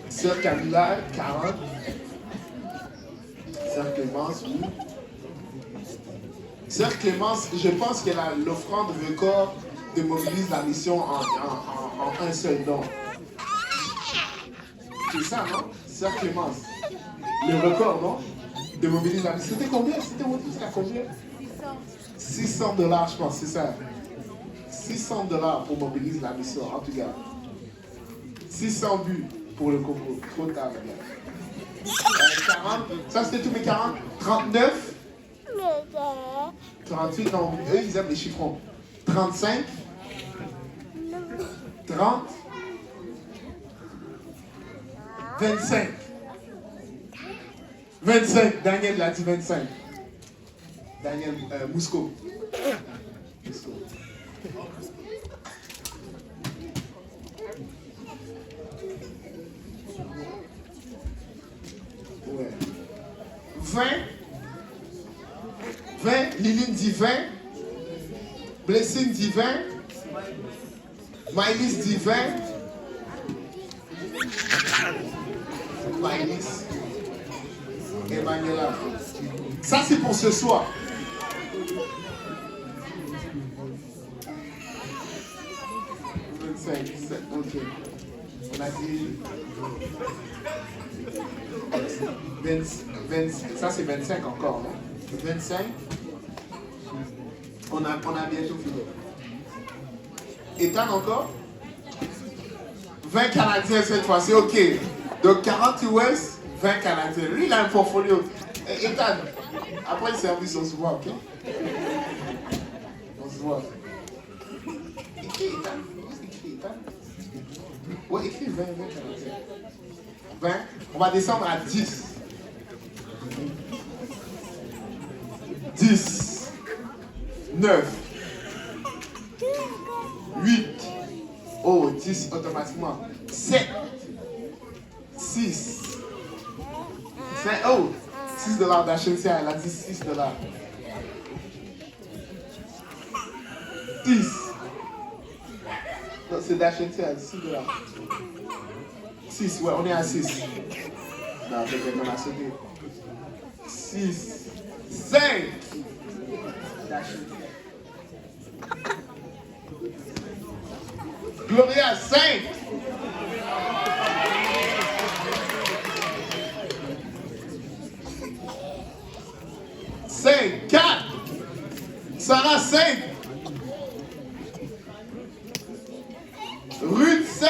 Sœur Camilla, 40. Sœur Clémence, oui. Sœur Clémence, je pense que l'offrande record de Mobilise la mission en un seul don. C'est ça, non? Sœur Clémence. Le record, non? De Mobilise la mission. C'était combien? C'était combien? 600 $, je pense, c'est ça. 600 $ pour Mobilise la mission, en tout cas. 600 buts pour le Congo. Trop tard, les gars. 40, ça c'était tous mes 40. 39. 38, non, eux ils aiment les chiffrons. 35. 30. 25. 25. Daniel l'a dit 25. Daniel Mousco. Ouais. 20. 20. Liline dit 20. Blessing dit 20. Maïlis dit 20. Maïlis. Emmanuela. Ça c'est pour ce soir. Ok. On a dit 20, ça c'est 25 encore, non? 25. On a bientôt fini. Ethan encore? 20 Canadiens cette fois-ci, ok. Donc 40 US, 20 Canadiens. Lui il a un portfolio. Ethan, après le service on se voit, ok? On se voit. Écris Ethan. Ouais, écris 20 Canadiens. 20, on va descendre à 10. 10. 9. 8. Oh, 10 automatiquement. 7. 6. 5. Oh, 6 $ d'HNCA, elle a dit 6 $. 10. Non, c'est d'HNCA, 6 $. 6, ouais, on est à 6. Non, peut-être on a sauté. 6. 5. Gloria, 5. 5. 4. Sarah, 5. Ruth, 5.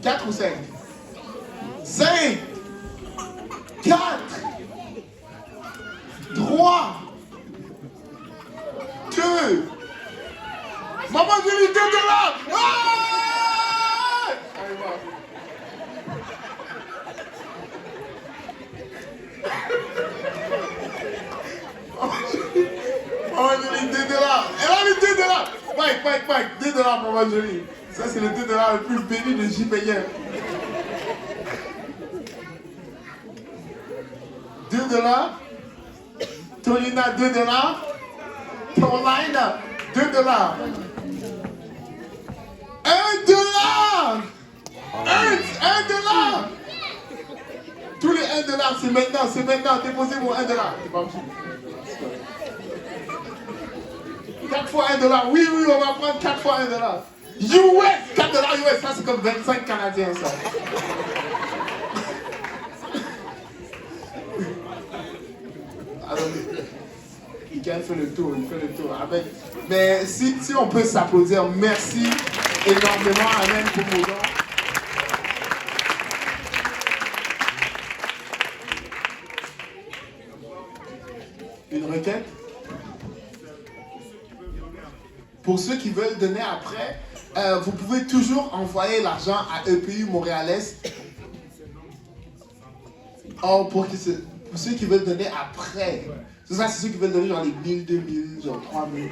4 ou 5? 5. 4. 3. 2. Maman, je lui donne de là. Maman, je lui 2 $. Elle a les 2 $. Mike, 2 $, maman Jolie. Ça, c'est le 2 $ le plus béni de JPM. 2 $. Tolina, 2 $. Carolina, 2 $. 1 $. 1 $. Tous les 1 $, c'est maintenant. Déposez mon 1 $. C'est pas possible. 4 fois 1 $. Oui, on va prendre 4 fois 1 $. US, 4 $ US, ça c'est comme 25 Canadiens, ça. Alors, Mickaël fait le tour, Amen. Mais si on peut s'applaudir, merci énormément, Amen, pour vos dons. Une requête? Pour ceux qui veulent donner après, vous pouvez toujours envoyer l'argent à EPU Montréal-Est. Oh, pour ceux qui veulent donner après. C'est ça, c'est ceux qui veulent donner genre les 1000, 2000, genre 3000.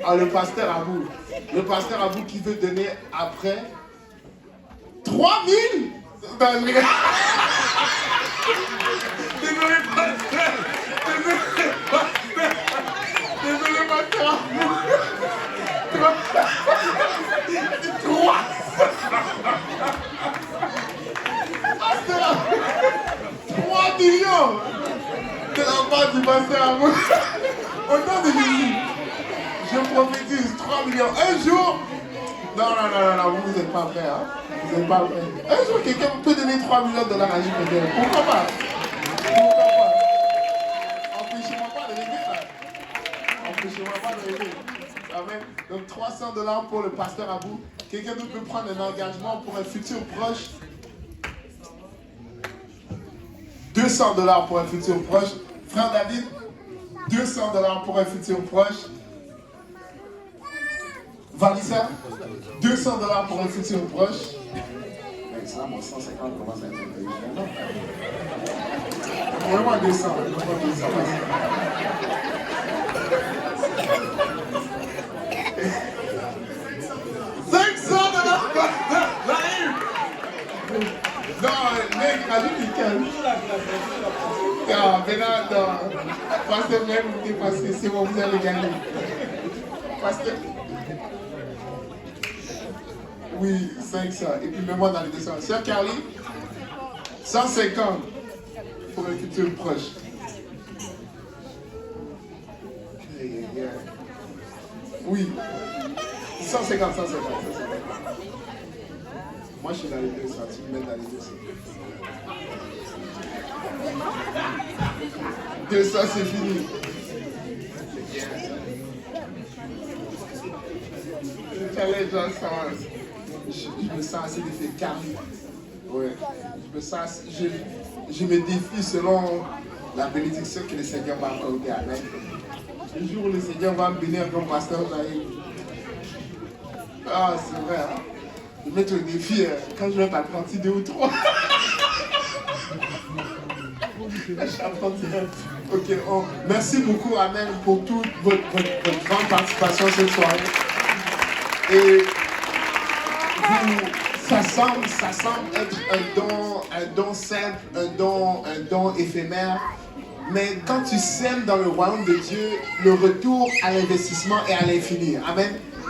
Ah, le pasteur à vous. Le pasteur à vous qui veut donner après. 3000? Ben, je regarde. Désolé, pasteur. Désolé, pasteur à vous. 300. part du pasteur à vous. Au nom de Jésus, je prophétise 3 millions. Un jour, non, vous n'êtes pas prêts. Hein? Vous n'êtes pas prêts. Un jour, quelqu'un peut donner 3 millions de dollars à JPD. Pourquoi pas? Empêchez-moi pas de rêver. Empêchez-moi pas de rêver. Amen. Donc 300 dollars pour le pasteur Abou. Quelqu'un d'autre peut prendre un engagement pour un futur proche. 200 dollars pour un futur proche. Frère David, 200 dollars pour un futur proche. Valissa, 200 dollars pour un futur proche. Ça, moi, 150 commence à être intelligent. Vraiment 200. Vraiment 200. 500 dollars. Non, mec, rajoute du calme. Non, mais non. Pasteur, même vous dépassez, c'est bon, vous allez gagner. Pasteur. Oui, 500. Et puis mets-moi dans les 200. Sœur Carly, 150 pour un futur proche. Oui. 150. Moi, je suis dans les 200. Tu me mets dans les 200. 200, c'est fini. Les gens sont... Je me sens assez d'effet carré. Ouais. Je me défie selon la bénédiction que le Seigneur va accorder à l'aide. Le jour où le Seigneur va me bénir comme pasteur Jaïd. Ah, c'est vrai. Hein? Je vais mettre au défi quand je vais être apprenti 2 ou 3. Ok, merci beaucoup, Amen, pour toute votre grande participation cette soirée. Et ça semble être un don simple, un don éphémère. Mais quand tu sèmes dans le royaume de Dieu, le retour à l'investissement est à l'infini. Amen.